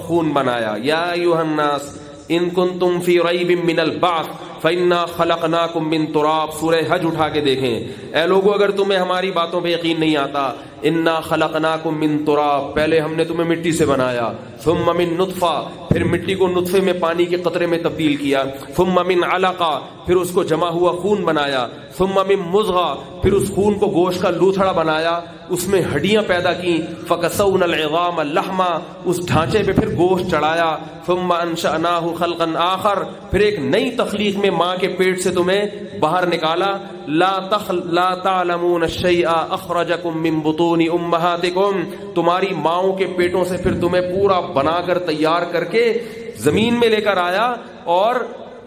خون بنایا. یا ایھا الناس ان کنتم فی ریب من البعث فانا خلقناکم من تراب. سورہ حج اٹھا کے دیکھیں. اے لوگو اگر تمہیں ہماری باتوں پہ یقین نہیں آتا, انا خلقناکم من تراب, پہلے ہم نے تمہیں مٹی سے بنایا, ثم من نطفہ, پھر مٹی کو نطفے میں پانی کے قطرے میں تبدیل کیا, ثم من علقہ, پھر اس کو جمع ہوا خون بنایا, ثم من مضغہ, پھر اس خون کو گوشت کا لوتھڑا بنایا, اس میں ہڈیاں پیدا کی, فکسونا العظام لحما, اس ڈھانچے پہ پھر گوشت چڑھایا, ثم انشأناہ خلقا آخر, پھر ایک نئی تخلیق میں ماں کے پیٹ سے تمہیں باہر نکالا. لا تعلمون شیئا اخرجکم من بطون امہاتکم, تمہاری ماؤں کے پیٹوں سے پھر تمہیں پورا بنا کر تیار کر کے زمین میں لے کر آیا, اور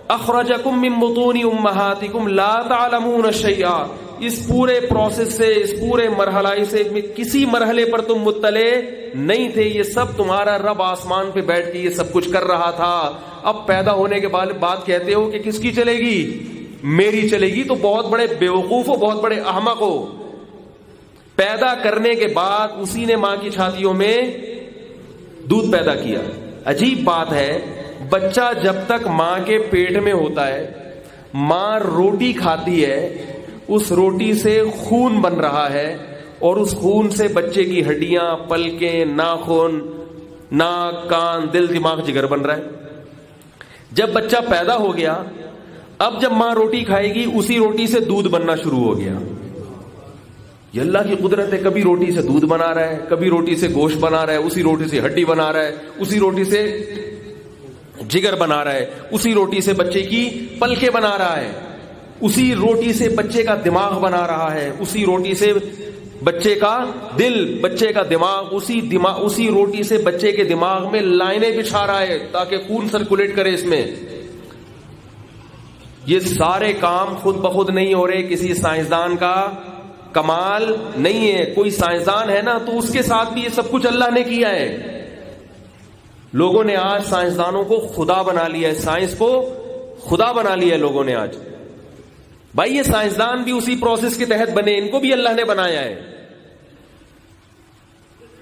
اخرجکم من بطون امہاتکم لا تعلمون شیئا. اس پورے پروسیس سے, اس پورے مرحلہ سے کسی مرحلے پر تم مطلع نہیں تھے. یہ سب تمہارا رب آسمان پہ بیٹھ کے یہ سب کچھ کر رہا تھا. اب پیدا ہونے کے بعد کہتے ہو کہ کس کی چلے گی, میری چلے گی. تو بہت بڑے بیوقوف ہو, بہت بڑے احمق ہو. پیدا کرنے کے بعد اسی نے ماں کی چھاتیوں میں دودھ پیدا کیا. عجیب بات ہے, بچہ جب تک ماں کے پیٹ میں ہوتا ہے, ماں روٹی کھاتی ہے, اس روٹی سے خون بن رہا ہے, اور اس خون سے بچے کی ہڈیاں, پلکیں, ناخن, ناک, کان, دل, دماغ, جگر بن رہا ہے. جب بچہ پیدا ہو گیا, اب جب ماں روٹی کھائے گی اسی روٹی سے دودھ بننا شروع ہو گیا. یہ اللہ کی قدرت ہے. کبھی روٹی سے دودھ بنا رہا ہے, کبھی روٹی سے گوشت بنا رہا ہے, اسی روٹی سے ہڈی بنا رہا ہے, اسی روٹی سے جگر بنا رہا ہے, اسی روٹی سے بچے کی پلکیں بنا رہا ہے, اسی روٹی سے بچے کا دماغ بنا رہا ہے, اسی روٹی سے بچے کا دل, بچے کا دماغ, اسی روٹی سے بچے کے دماغ میں لائنیں بچھا رہا ہے تاکہ خون سرکولیٹ کرے اس میں. یہ سارے کام خود بخود نہیں ہو رہے, کسی سائنسدان کا کمال نہیں ہے. کوئی سائنسدان ہے نا تو اس کے ساتھ بھی یہ سب کچھ اللہ نے کیا ہے. لوگوں نے آج سائنسدانوں کو خدا بنا لیا ہے, سائنس کو خدا بنا لیا ہے لوگوں نے آج. بھائی یہ سائنسدان بھی اسی پروسیس کے تحت بنے, ان کو بھی اللہ نے بنایا ہے.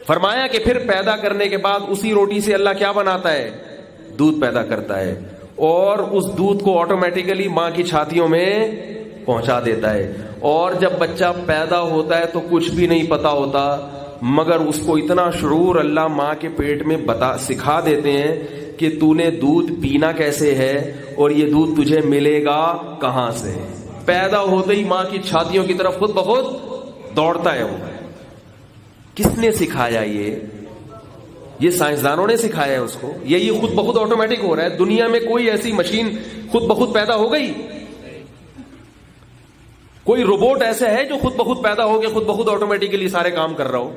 فرمایا کہ پھر پیدا کرنے کے بعد اسی روٹی سے اللہ کیا بناتا ہے, دودھ پیدا کرتا ہے, اور اس دودھ کو آٹومیٹیکلی ماں کی چھاتیوں میں پہنچا دیتا ہے. اور جب بچہ پیدا ہوتا ہے تو کچھ بھی نہیں پتا ہوتا, مگر اس کو اتنا شعور اللہ ماں کے پیٹ میں سکھا دیتے ہیں کہ تو نے دودھ پینا کیسے ہے اور یہ دودھ تجھے ملے گا کہاں سے. پیدا ہوتے ہی ماں کی چھاتیوں کی طرف خود بخود دوڑتا ہے وہ. کس نے سکھایا یہ سائنسدانوں نے سکھایا ہے اس کو. یہ خود بخود آٹومیٹک ہو رہا ہے. دنیا میں کوئی ایسی مشین خود بخود پیدا ہو گئی, کوئی روبوٹ ایسا ہے جو خود بخود پیدا ہو کے خود بخود آٹومیٹکلی سارے کام کر رہا ہو.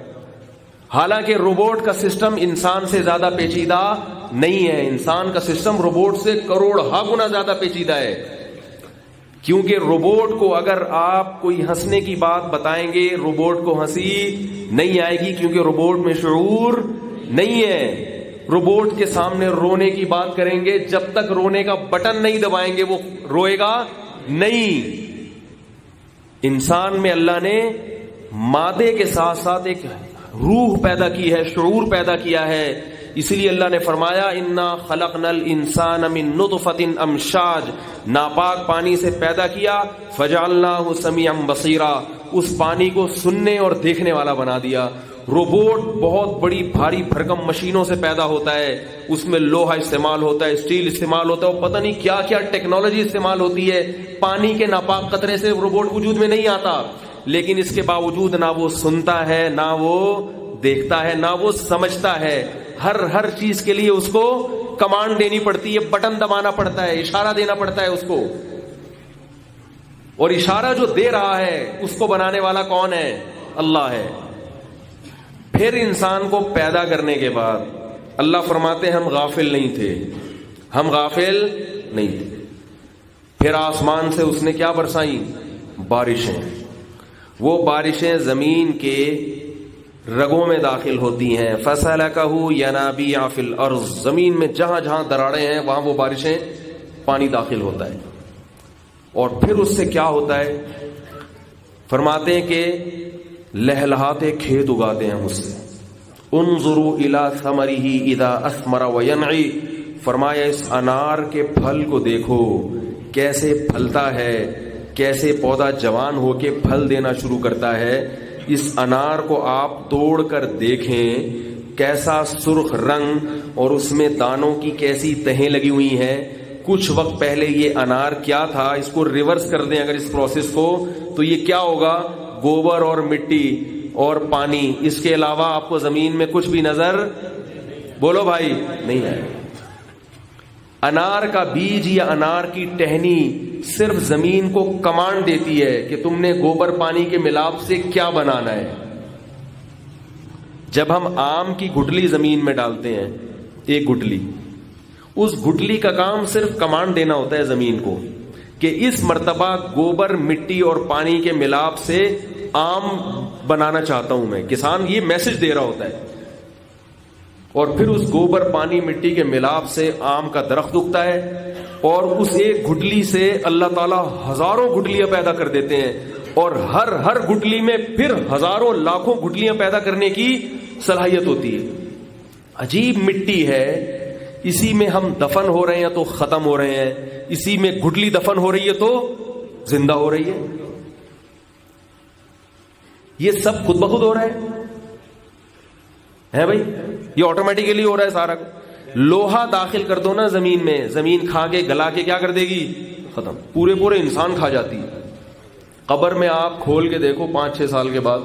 حالانکہ روبوٹ کا سسٹم انسان سے زیادہ پیچیدہ نہیں ہے. انسان کا سسٹم روبوٹ سے کروڑ گنا زیادہ پیچیدہ ہے. کیونکہ روبوٹ کو اگر آپ کوئی ہنسنے کی بات بتائیں گے, روبوٹ کو ہنسی نہیں آئے گی, کیونکہ روبوٹ میں شعور نہیں ہے. روبوٹ کے سامنے رونے کی بات کریں گے, جب تک رونے کا بٹن نہیں دبائیں گے وہ روئے گا نہیں. انسان میں اللہ نے مادے کے ساتھ ساتھ ایک روح پیدا کی ہے, شعور پیدا کیا ہے. اس لیے اللہ نے فرمایا انا خلقنا الانسان من نطفۃ امشاج, ناپاک پانی سے پیدا کیا, فجعلناہ سمیعا بصیرا, اس پانی کو سننے اور دیکھنے والا بنا دیا. روبوٹ بہت بڑی بھاری بھرکم مشینوں سے پیدا ہوتا ہے, اس میں لوہا استعمال ہوتا ہے, اسٹیل استعمال ہوتا ہے, اور پتہ نہیں کیا کیا ٹیکنالوجی استعمال ہوتی ہے. پانی کے ناپاک قطرے سے روبوٹ وجود میں نہیں آتا, لیکن اس کے باوجود نہ وہ سنتا ہے, نہ وہ دیکھتا ہے, نہ وہ سمجھتا ہے. ہر چیز کے لیے اس کو کمانڈ دینی پڑتی ہے, بٹن دبانا پڑتا ہے, اشارہ دینا پڑتا ہے اس کو. اور اشارہ جو دے رہا ہے اس کو بنانے والا کون ہے؟ اللہ ہے. پھر انسان کو پیدا کرنے کے بعد اللہ فرماتے ہیں ہم غافل نہیں تھے, ہم غافل نہیں تھے. پھر آسمان سے اس نے کیا برسائیں؟ بارشیں. وہ بارشیں زمین کے رگوں میں داخل ہوتی ہیں. فَسَلَكَهُ يَنَابِيعَ فِي الْأَرْضِ, زمین میں جہاں جہاں دراڑیں ہیں وہاں وہ بارشیں پانی داخل ہوتا ہے. اور پھر اس سے کیا ہوتا ہے؟ فرماتے ہیں کہ لہلہاتے کھیت اگاتے ہیں اس سے. انظروا الی ثمرہ اذا اثمر وینعی، فرمایا اس انار کے پھل کو دیکھو کیسے پھلتا ہے، کیسے پودا جوان ہو کے پھل دینا شروع کرتا ہے. اس انار کو آپ توڑ کر دیکھیں کیسا سرخ رنگ اور اس میں دانوں کی کیسی تہیں لگی ہوئی ہیں. کچھ وقت پہلے یہ انار کیا تھا، اس کو ریورس کر دیں اگر اس پروسیس کو، تو یہ کیا ہوگا؟ گوبر اور مٹی اور پانی، اس کے علاوہ آپ کو زمین میں کچھ بھی نظر، بولو بھائی، نہیں ہے. انار کا بیج یا انار کی ٹہنی صرف زمین کو کمانڈ دیتی ہے کہ تم نے گوبر پانی کے ملاپ سے کیا بنانا ہے. جب ہم آم کی گٹلی زمین میں ڈالتے ہیں، ایک گٹلی، اس گٹلی کا کام صرف کمانڈ دینا ہوتا ہے زمین کو کہ اس مرتبہ گوبر، مٹی اور پانی کے ملاپ سے آم بنانا چاہتا ہوں میں. کسان یہ میسج دے رہا ہوتا ہے، اور پھر اس گوبر، پانی، مٹی کے ملاپ سے آم کا درخت اگتا ہے، اور اس ایک گٹلی سے اللہ تعالیٰ ہزاروں گٹلیاں پیدا کر دیتے ہیں، اور ہر گٹلی میں پھر ہزاروں لاکھوں گٹلیاں پیدا کرنے کی صلاحیت ہوتی ہے. عجیب مٹی ہے، اسی میں ہم دفن ہو رہے ہیں تو ختم ہو رہے ہیں، اسی میں گٹلی دفن ہو رہی ہے تو زندہ ہو رہی ہے. یہ سب خود بخود ہو رہا ہے بھائی، یہ آٹومیٹیکلی ہو رہا ہے سارا. لوہا داخل کر دو نا زمین میں، زمین کھا کے گلا کے کیا کر دے گی؟ ختم. پورے انسان کھا جاتی ہے. قبر میں آپ کھول کے دیکھو 5-6 سال کے بعد،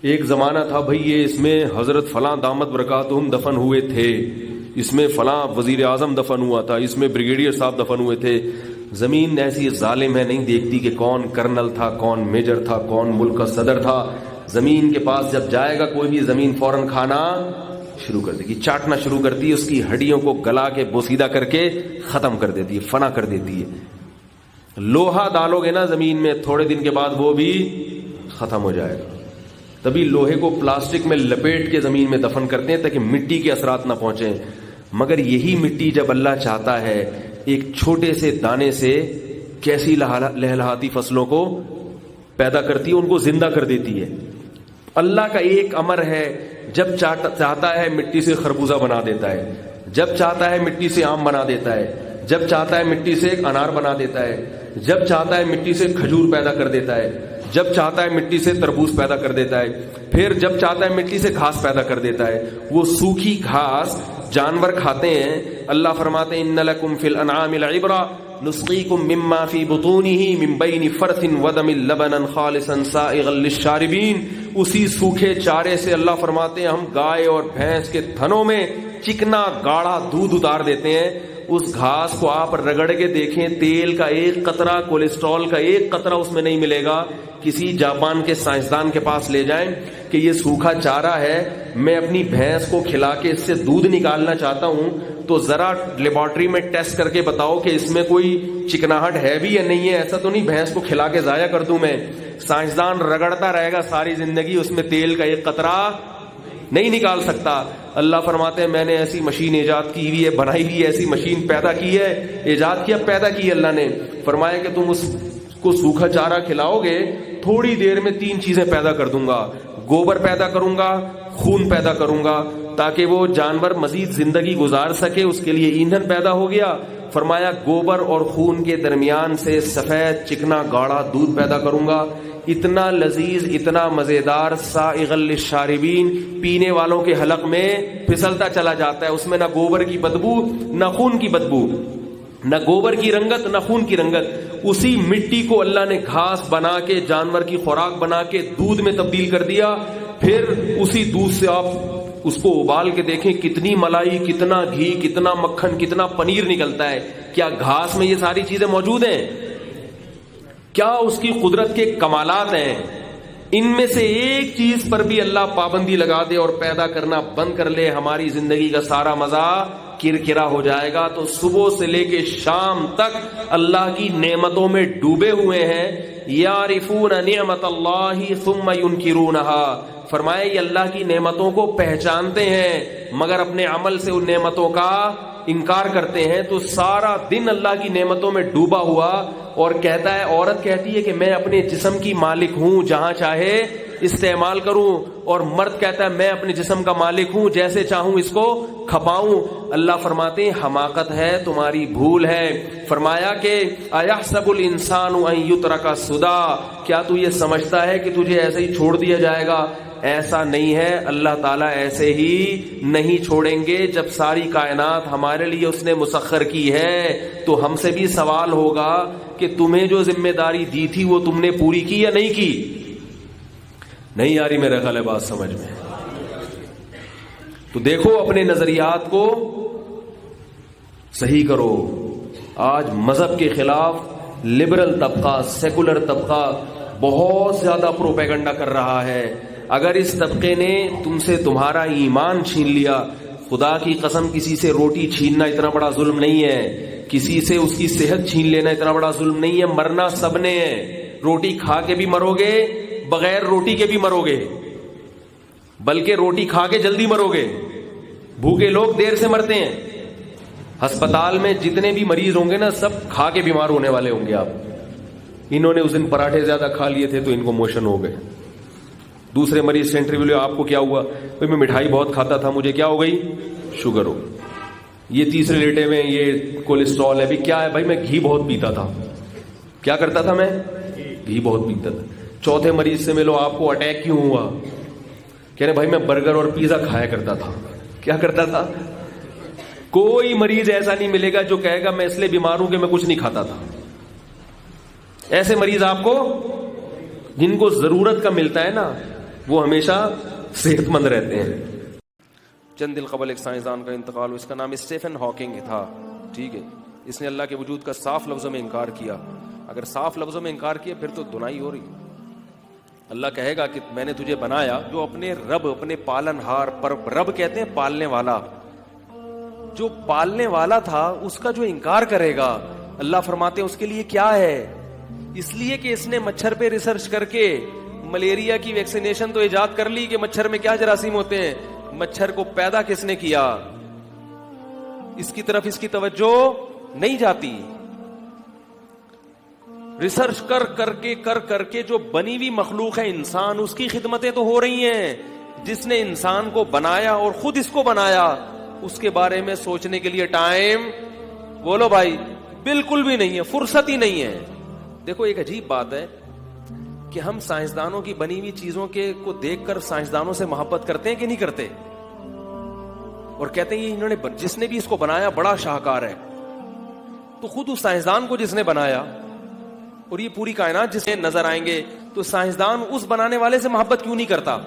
ایک زمانہ تھا بھئی یہ اس میں حضرت فلاں دامت برکاتہم دفن ہوئے تھے، اس میں فلاں وزیر اعظم دفن ہوا تھا، اس میں بریگیڈیئر صاحب دفن ہوئے تھے. زمین ایسی ظالم ہے، نہیں دیکھتی کہ کون کرنل تھا، کون میجر تھا، کون ملک کا صدر تھا. زمین کے پاس جب جائے گا کوئی بھی، زمین فوراً کھانا شروع کر دے گی، چاٹنا شروع کرتی ہے، اس کی ہڈیوں کو گلا کے بوسیدہ کر کے ختم کر دیتی ہے، فنا کر دیتی ہے. لوہا ڈالو گے نا زمین میں، تھوڑے دن کے بعد وہ بھی ختم ہو جائے گا. تبھی لوہے کو پلاسٹک میں لپیٹ کے زمین میں دفن کرتے ہیں تاکہ مٹی کے اثرات نہ پہنچیں. مگر یہی مٹی جب اللہ چاہتا ہے ایک چھوٹے سے دانے سے کیسی لہلہاتی فصلوں کو پیدا کرتی ہے، ان کو زندہ کر دیتی ہے. اللہ کا ایک امر ہے، جب چاہتا ہے مٹی سے خربوزہ بنا دیتا ہے، جب چاہتا ہے مٹی سے آم بنا دیتا ہے، جب چاہتا ہے مٹی سے ایک انار بنا دیتا ہے، جب چاہتا ہے مٹی سے کھجور پیدا کر دیتا ہے، جب چاہتا ہے مٹی سے تربوز پیدا کر دیتا ہے، پھر جب چاہتا ہے مٹی سے گھاس پیدا کر دیتا ہے. وہ سوکھی گھاس جانور کھاتے ہیں. اللہ فرماتے ہیں ان لکم فی الانعام لعبرہ نسقیکم مما فی بطونہ من بین فرث ودم لبنا خالصا سائغا للشاربین. اسی سوکھے چارے سے اللہ فرماتے ہیں ہم گائے اور بھینس کے تھنوں میں چکنا گاڑھا دودھ اتار دیتے ہیں. اس گھاس کو آپ رگڑ کے دیکھیں، تیل کا ایک قطرہ، کولیسٹرول کا ایک قطرہ اس میں نہیں ملے گا. کسی جاپان کے سائنسدان کے پاس لے جائیں کہ یہ سوکھا چارہ ہے، میں اپنی بھینس کو کھلا کے اس سے دودھ نکالنا چاہتا ہوں، تو ذرا لیبارٹری میں ٹیسٹ کر کے بتاؤ کہ اس میں کوئی چکناہٹ ہے بھی یا نہیں ہے. ایسا تو نہیں بھینس کو کھلا کے ضائع کر دوں میں. سائنسدان رگڑتا رہے گا ساری زندگی، اس میں تیل کا ایک قطرہ نہیں نکال سکتا. اللہ فرماتے ہیں میں نے ایسی مشین ایجاد کی ہوئی ہے، بنائی ہوئی ہے، ایسی مشین پیدا کی ہے، ایجاد کیا، پیدا کی اللہ نے. فرمایا کہ تم اس کو سوکھا چارہ کھلاؤ گے، تھوڑی دیر میں 3 چیزیں پیدا کر دوں گا. گوبر پیدا کروں گا، خون پیدا کروں گا تاکہ وہ جانور مزید زندگی گزار سکے، اس کے لیے ایندھن پیدا ہو گیا. فرمایا گوبر اور خون کے درمیان سے سفید چکنا گاڑھا دودھ پیدا کروں گا، اتنا لذیذ، اتنا مزیدار، سائغ للشاربین، پینے والوں کے حلق میں پھسلتا چلا جاتا ہے. اس میں نہ گوبر کی بدبو نہ خون کی بدبو، نہ گوبر کی رنگت نہ خون کی رنگت. اسی مٹی کو اللہ نے گھاس بنا کے، جانور کی خوراک بنا کے دودھ میں تبدیل کر دیا. پھر اسی دودھ سے آپ اس کو ابال کے دیکھیں کتنی ملائی، کتنا گھی، کتنا مکھن، کتنا پنیر نکلتا ہے. کیا گھاس میں یہ ساری چیزیں موجود ہیں؟ کیا اس کی قدرت کے کمالات ہیں؟ ان میں سے ایک چیز پر بھی اللہ پابندی لگا دے اور پیدا کرنا بند کر لے، ہماری زندگی کا سارا مزہ کرکرا ہو جائے گا. تو صبح سے لے کے شام تک اللہ کی نعمتوں میں ڈوبے ہوئے ہیں. یعرفون نعمت اللہ ثم ینکرونہا. فرمایا یہ اللہ کی نعمتوں کو پہچانتے ہیں مگر اپنے عمل سے ان نعمتوں کا انکار کرتے ہیں. تو سارا دن اللہ کی نعمتوں میں ڈوبا ہوا، اور کہتا ہے، عورت کہتی ہے کہ میں اپنے جسم کی مالک ہوں، جہاں چاہے استعمال کروں, اور مرد کہتا ہے میں اپنے جسم کا مالک ہوں, جیسے چاہوں اس کو کھپاؤں. اللہ فرماتے ہیں حماقت ہے, تمہاری بھول ہے. فرمایا کہ ایحسب الانسان ان یترک سدی, کیا تو یہ سمجھتا ہے کہ تجھے ایسے ہی چھوڑ دیا جائے گا؟ ایسا نہیں ہے, اللہ تعالیٰ ایسے ہی نہیں چھوڑیں گے. جب ساری کائنات ہمارے لیے اس نے مسخر کی ہے تو ہم سے بھی سوال ہوگا کہ تمہیں جو ذمہ داری دی تھی وہ تم نے پوری کی یا نہیں کی. نہیں یاری میرا خیال ہے بات سمجھ میں. تو دیکھو اپنے نظریات کو صحیح کرو. آج مذہب کے خلاف لبرل طبقہ, سیکولر طبقہ بہت زیادہ پروپیگنڈا کر رہا ہے. اگر اس طبقے نے تم سے تمہارا ایمان چھین لیا, خدا کی قسم کسی سے روٹی چھیننا اتنا بڑا ظلم نہیں ہے, کسی سے اس کی صحت چھین لینا اتنا بڑا ظلم نہیں ہے. مرنا سب نے ہے, روٹی کھا کے بھی مرو گے, بغیر روٹی کے بھی مرو گے, بلکہ روٹی کھا کے جلدی مرو گے. بھوکے لوگ دیر سے مرتے ہیں. ہسپتال میں جتنے بھی مریض ہوں گے نا, سب کھا کے بیمار ہونے والے ہوں گے. آپ انہوں نے اس دن پراٹھے زیادہ کھا لیے تھے تو ان کو موشن ہو گئے. دوسرے مریض سے انٹرویو لیا, آپ کو کیا ہوا؟ بھائی میں مٹھائی بہت کھاتا تھا, مجھے کیا ہو گئی؟ شوگر ہو. یہ تیسرے لیٹے ہوئے, یہ کولیسٹرول ہے. بھی کیا ہے؟ بھائی میں گھی بہت پیتا تھا. کیا کرتا تھا میں؟ گھی بہت پیتا تھا. چوتھے مریض سے ملو, آپ کو اٹیک کیوں ہوا؟ کہہ رہے بھائی میں برگر اور پیزا کھایا کرتا تھا. کیا کرتا تھا؟ کوئی مریض ایسا نہیں ملے گا جو کہے گا میں اس لیے بیمار ہوں کہ میں کچھ نہیں کھاتا تھا. ایسے مریض آپ کو, جن کو ضرورت کا ملتا ہے نا, وہ ہمیشہ صحت مند رہتے ہیں. چند دن قبل ایک سائنسدان کا انتقال ہوا, اس کا نام اسٹیفن ہاکنگ تھا. ٹھیک ہے, اس نے اللہ کے وجود کا صاف لفظوں میں انکار کیا. اگر صاف لفظوں میں انکار کیا پھر تو دنائی ہو رہی. اللہ کہے گا کہ میں نے تجھے بنایا, جو اپنے رب, اپنے پالن ہار پر, رب کہتے ہیں پالنے والا, جو پالنے والا تھا اس کا جو انکار کرے گا, اللہ فرماتے ہیں اس کے لیے کیا ہے. اس لیے کہ اس نے مچھر پہ ریسرچ کر کے ملیریا کی ویکسینیشن تو ایجاد کر لی کہ مچھر میں کیا جراثیم ہوتے ہیں. مچھر کو پیدا کس نے کیا, اس کی طرف اس کی توجہ نہیں جاتی. ریسرچ کر کے جو بنی ہوئی مخلوق ہے انسان, اس کی خدمتیں تو ہو رہی ہیں. جس نے انسان کو بنایا اور خود اس کو بنایا, اس کے بارے میں سوچنے کے لیے ٹائم, بولو بھائی, بالکل بھی نہیں ہے, فرصت ہی نہیں ہے. دیکھو ایک عجیب بات ہے کہ ہم سائنسدانوں کی بنی ہوئی چیزوں کے کو دیکھ کر سائنسدانوں سے محبت کرتے ہیں کہ نہیں کرتے, اور کہتے ہیں انہوں نے, جس نے بھی اس کو بنایا بڑا شاہکار ہے. تو خود اس سائنسدان کو جس نے بنایا اور یہ پوری کائنات جس میں نظر آئیں گے, تو سائنسدان اس بنانے والے سے محبت کیوں نہیں کرتا,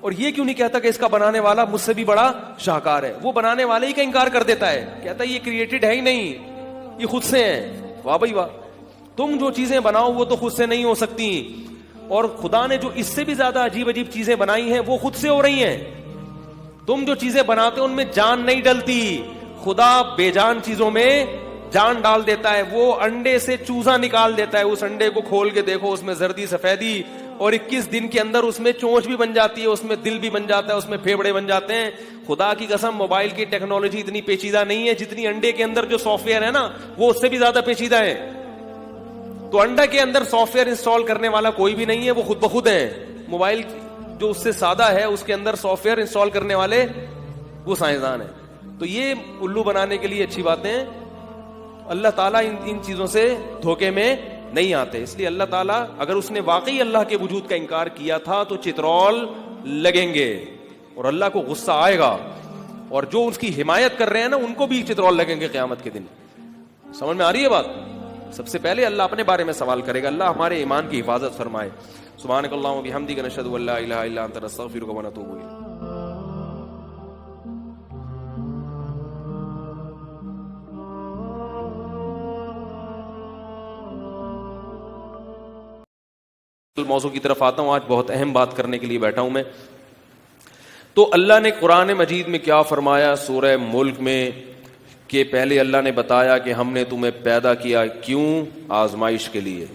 اور یہ کیوں نہیں کہتا کہ اس کا بنانے والا مجھ سے بھی بڑا شاہکار ہے. وہ بنانے والے ہی کا انکار کر دیتا ہے, کہتا ہے یہ کریٹڈ ہے ہی نہیں, یہ خود سے ہے. واہ بھائی واہ, تم جو چیزیں بناؤ وہ تو خود سے نہیں ہو سکتی, اور خدا نے جو اس سے بھی زیادہ عجیب عجیب چیزیں بنائی ہیں وہ خود سے ہو رہی ہیں. تم جو چیزیں بناتے ہو ان میں جان نہیں ڈلتی, خدا بے جان چیزوں میں جان ڈال دیتا ہے. وہ انڈے سے چوزا نکال دیتا ہے, اس انڈے کو کھول کے دیکھو اس میں زردی سفیدی, اور 21 دن کے اندر اس میں چونچ بھی بن جاتی ہے, اس میں دل بھی بن جاتا ہے, اس میں پھیپڑے بن جاتے ہیں. خدا کی قسم موبائل کی ٹیکنالوجی اتنی پیچیدہ نہیں ہے جتنی انڈے کے اندر جو سافٹ ویئر ہے نا وہ اس سے بھی زیادہ پیچیدہ ہے. تو انڈا کے اندر سافٹ ویئر انسٹال کرنے والا کوئی بھی نہیں ہے, وہ خود بخود ہے. موبائل جو اس سے سادہ ہے اس کے اندر سافٹ ویئر انسٹال کرنے والے وہ سائنسدان ہیں. تو یہ الو بنانے کے لیے اچھی باتیں, اللہ تعالیٰ ان چیزوں سے دھوکے میں نہیں آتے. اس لیے اللہ تعالیٰ اگر اس نے واقعی اللہ کے وجود کا انکار کیا تھا تو چترول لگیں گے اور اللہ کو غصہ آئے گا, اور جو اس کی حمایت کر رہے ہیں نا ان کو بھی چترول لگیں گے قیامت کے دن. سمجھ میں آ رہی ہے بات؟ سب سے پہلے اللہ اپنے بارے میں سوال کرے گا. اللہ ہمارے ایمان کی حفاظت فرمائے. سبحانک اللہم و بحمدک نشہد ان لا الہ الا انت نستغفرک و نتوب الیک. موضوع کی طرف آتا ہوں. آج بہت اہم بات کرنے کے لیے بیٹھا ہوں میں. تو اللہ نے قرآن مجید میں کیا فرمایا سورہ ملک میں کہ پہلے اللہ نے بتایا کہ ہم نے تمہیں پیدا کیا کیوں؟ آزمائش کے لیے.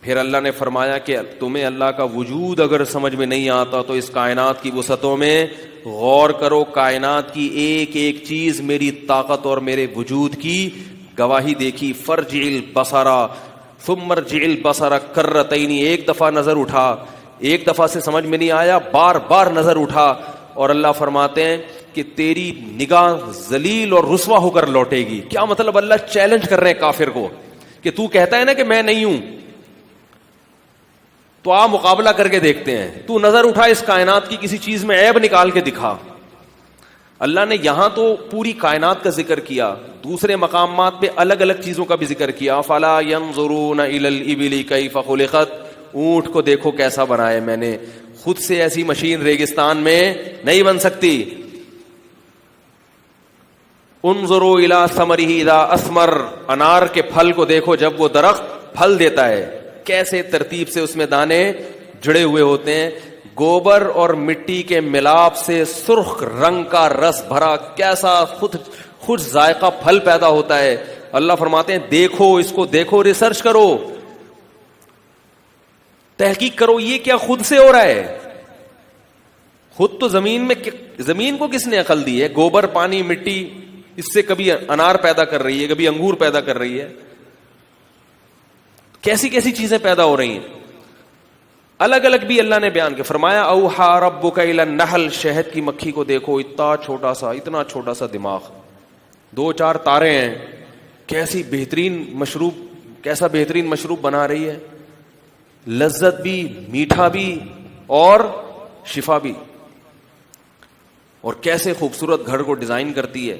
پھر اللہ نے فرمایا کہ تمہیں اللہ کا وجود اگر سمجھ میں نہیں آتا تو اس کائنات کی وسعتوں میں غور کرو. کائنات کی ایک ایک چیز میری طاقت اور میرے وجود کی گواہی دیکھی. فرجع البصر ثم ارجع البصر کرتین, ایک دفعہ نظر اٹھا, ایک دفعہ سے سمجھ میں نہیں آیا, بار بار نظر اٹھا, اور اللہ فرماتے ہیں کہ تیری نگاہ ذلیل اور رسوا ہو کر لوٹے گی. کیا مطلب؟ اللہ چیلنج کر رہے ہیں کافر کو کہ تو کہتا ہے نا کہ میں نہیں ہوں, تو آپ مقابلہ کر کے دیکھتے ہیں. تو نظر اٹھا اس کائنات کی کسی چیز میں عیب نکال کے دکھا. اللہ نے یہاں تو پوری کائنات کا ذکر کیا, دوسرے مقامات پہ الگ الگ چیزوں کا بھی ذکر کیا. فلا ينظرون الى الابل كيف خلقت, اونٹ کو دیکھو کیسا بنایا میں نے, خود سے ایسی مشین ریگستان میں نہیں بن سکتی. انظروا الى ثمره اذا اثمر, انار کے پھل کو دیکھو جب وہ درخت پھل دیتا ہے, کیسے ترتیب سے اس میں دانے جڑے ہوئے ہوتے ہیں. گوبر اور مٹی کے ملاپ سے سرخ رنگ کا رس بھرا کیسا خود ذائقہ پھل پیدا ہوتا ہے. اللہ فرماتے ہیں دیکھو اس کو, دیکھو, ریسرچ کرو, تحقیق کرو, یہ کیا خود سے ہو رہا ہے؟ خود تو زمین کو کس نے عقل دی ہے؟ گوبر, پانی, مٹی, اس سے کبھی انار پیدا کر رہی ہے, کبھی انگور پیدا کر رہی ہے, کیسی کیسی چیزیں پیدا ہو رہی ہیں. الگ الگ بھی اللہ نے بیان کیا. فرمایا اوحا ربک الی النحل, شہد کی مکھی کو دیکھو, اتنا چھوٹا سا دماغ, 2-4 تارے ہیں, کیسا بہترین مشروب بنا رہی ہے, لذت بھی, میٹھا بھی اور شفا بھی, اور کیسے خوبصورت گھر کو ڈیزائن کرتی ہے.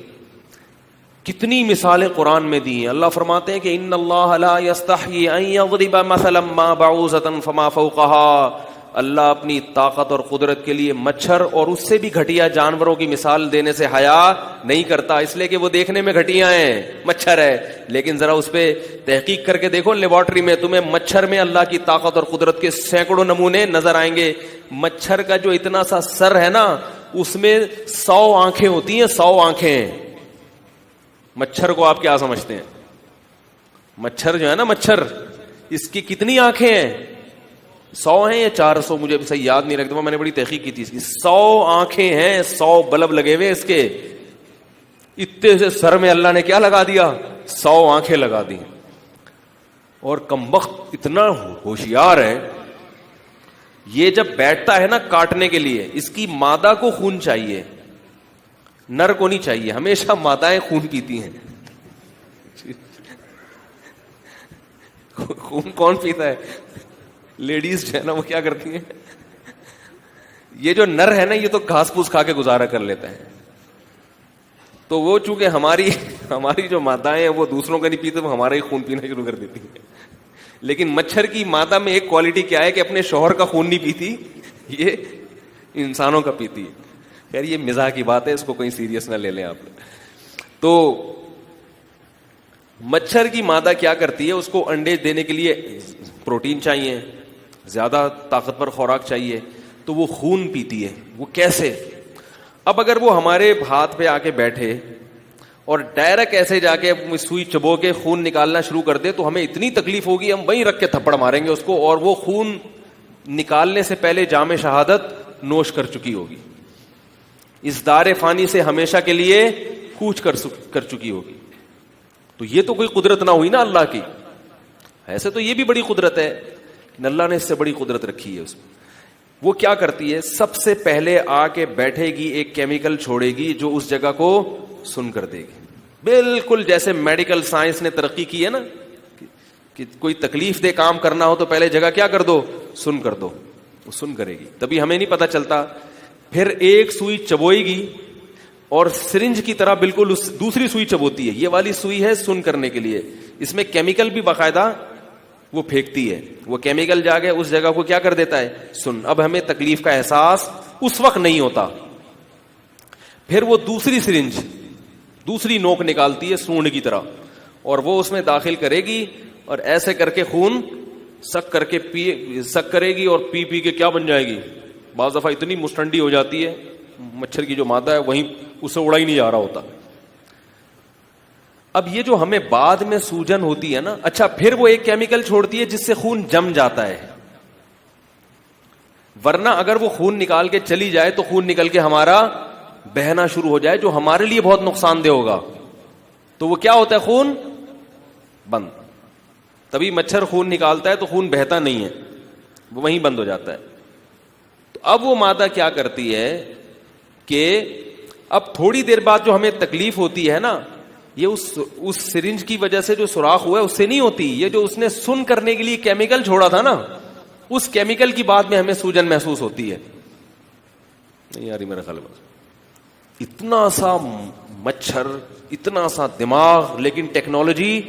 کتنی مثالیں قرآن میں دی ہیں. اللہ فرماتے ہیں کہ ان اللہ لا یستحیی ان یضرب مثلا ما بعوضۃ فما فوقها, اللہ اپنی طاقت اور قدرت کے لیے مچھر اور اس سے بھی گھٹیا جانوروں کی مثال دینے سے حیا نہیں کرتا, اس لیے کہ وہ دیکھنے میں گھٹیا ہیں, مچھر ہے, لیکن ذرا اس پہ تحقیق کر کے دیکھو لیبارٹری میں, تمہیں مچھر میں اللہ کی طاقت اور قدرت کے سینکڑوں نمونے نظر آئیں گے. مچھر کا جو اتنا سا سر ہے نا, اس میں 100 آنکھیں ہوتی ہیں, 100 آنکھیں. مچھر کو آپ کیا سمجھتے ہیں؟ مچھر جو ہے نا, مچھر, اس کی کتنی آنکھیں ہیں؟ 100 ہیں یا 400, مجھے صحیح یاد نہیں رکھتا, میں نے بڑی تحقیق کی تھی اس کی. 100 آنکھیں ہیں, 100 بلب لگے ہوئے اس کے. اتنے سے سر میں اللہ نے کیا لگا دیا؟ 100 آنکھیں لگا دی. اور کمبخت اتنا ہوشیار ہے, یہ جب بیٹھتا ہے نا کاٹنے کے لیے, اس کی مادہ کو خون چاہیے, نر کو نہیں چاہیے. ہمیشہ مادائیں خون پیتی ہیں. خون کون پیتا ہے؟ لیڈیز جو ہے نا وہ کیا کرتی ہیں, یہ جو نر ہے نا یہ تو گھاس پھوس کھا کے گزارا کر لیتا ہے. تو وہ چونکہ ہماری جو مادائیں ہیں وہ دوسروں کا نہیں پیتے, وہ ہمارا ہی خون پینا شروع کر دیتی ہیں. لیکن مچھر کی مادہ میں ایک کوالٹی کیا ہے کہ اپنے شوہر کا خون نہیں پیتی, یہ انسانوں کا پیتی ہے. خیر یہ مزاح کی بات ہے, اس کو کہیں سیریس نہ لے لیں آپ. تو مچھر کی مادہ کیا کرتی ہے, اس کو انڈے دینے کے لیے پروٹین چاہیے, زیادہ طاقتور خوراک چاہیے, تو وہ خون پیتی ہے. وہ کیسے؟ اب اگر وہ ہمارے ہاتھ پہ آ کے بیٹھے اور ڈائریکٹ ایسے جا کے سوئی چبو کے خون نکالنا شروع کر دے تو ہمیں اتنی تکلیف ہوگی, ہم وہیں رکھ کے تھپڑ ماریں گے اس کو, اور وہ خون نکالنے سے پہلے جام شہادت نوش کر چکی ہوگی, اس دار فانی سے ہمیشہ کے لیے کوچ کر چکی ہوگی. تو یہ تو کوئی قدرت نہ ہوئی نا اللہ کی. ایسے تو یہ بھی بڑی قدرت ہے, اللہ نے اس سے بڑی قدرت رکھی ہے اس میں. وہ کیا کرتی ہے, سب سے پہلے آ کے بیٹھے گی, ایک کیمیکل چھوڑے گی جو اس جگہ کو سن کر دے گی. بالکل جیسے میڈیکل سائنس نے ترقی کی ہے نا, کہ کوئی تکلیف دہ کام کرنا ہو تو پہلے جگہ کیا کر دو, سن کر دو, وہ سن کرے گی. تبھی ہمیں نہیں پتا چلتا. پھر ایک سوئی چبوئے گی اور سرنج کی طرح بالکل دوسری سوئی چبوتی ہے. یہ والی سوئی ہے سن کرنے کے لیے, اس میں کیمیکل بھی باقاعدہ وہ پھینکتی ہے. وہ کیمیکل جا کے اس جگہ کو کیا کر دیتا ہے, سن. اب ہمیں تکلیف کا احساس اس وقت نہیں ہوتا. پھر وہ دوسری سرنج, دوسری نوک نکالتی ہے سونڈ کی طرح, اور وہ اس میں داخل کرے گی, اور ایسے کر کے خون سک کر کے سک کرے گی, اور پی کے کیا بن جائے گی. بعض دفعہ اتنی مسٹنڈی ہو جاتی ہے, مچھر کی جو مادہ ہے وہیں اسے اڑا ہی نہیں جا رہا ہوتا. اب یہ جو ہمیں بعد میں سوجن ہوتی ہے نا, اچھا پھر وہ ایک کیمیکل چھوڑتی ہے جس سے خون جم جاتا ہے. ورنہ اگر وہ خون نکال کے چلی جائے تو خون نکل کے ہمارا بہنا شروع ہو جائے, جو ہمارے لیے بہت نقصان دہ ہوگا. تو وہ کیا ہوتا ہے, خون بند. تبھی مچھر خون نکالتا ہے تو خون بہتا نہیں ہے, وہ وہیں بند ہو جاتا ہے. اب وہ مادہ کیا کرتی ہے کہ اب تھوڑی دیر بعد جو ہمیں تکلیف ہوتی ہے نا، یہ اس سرنج کی وجہ سے جو سوراخ ہوا ہے اس سے نہیں ہوتی، یہ جو اس نے سن کرنے کے لیے کیمیکل چھوڑا تھا نا، اس کیمیکل کی بعد میں ہمیں سوجن محسوس ہوتی ہے. نہیں یار میرا خیال ہے اتنا سا مچھر، اتنا سا دماغ، لیکن ٹیکنالوجی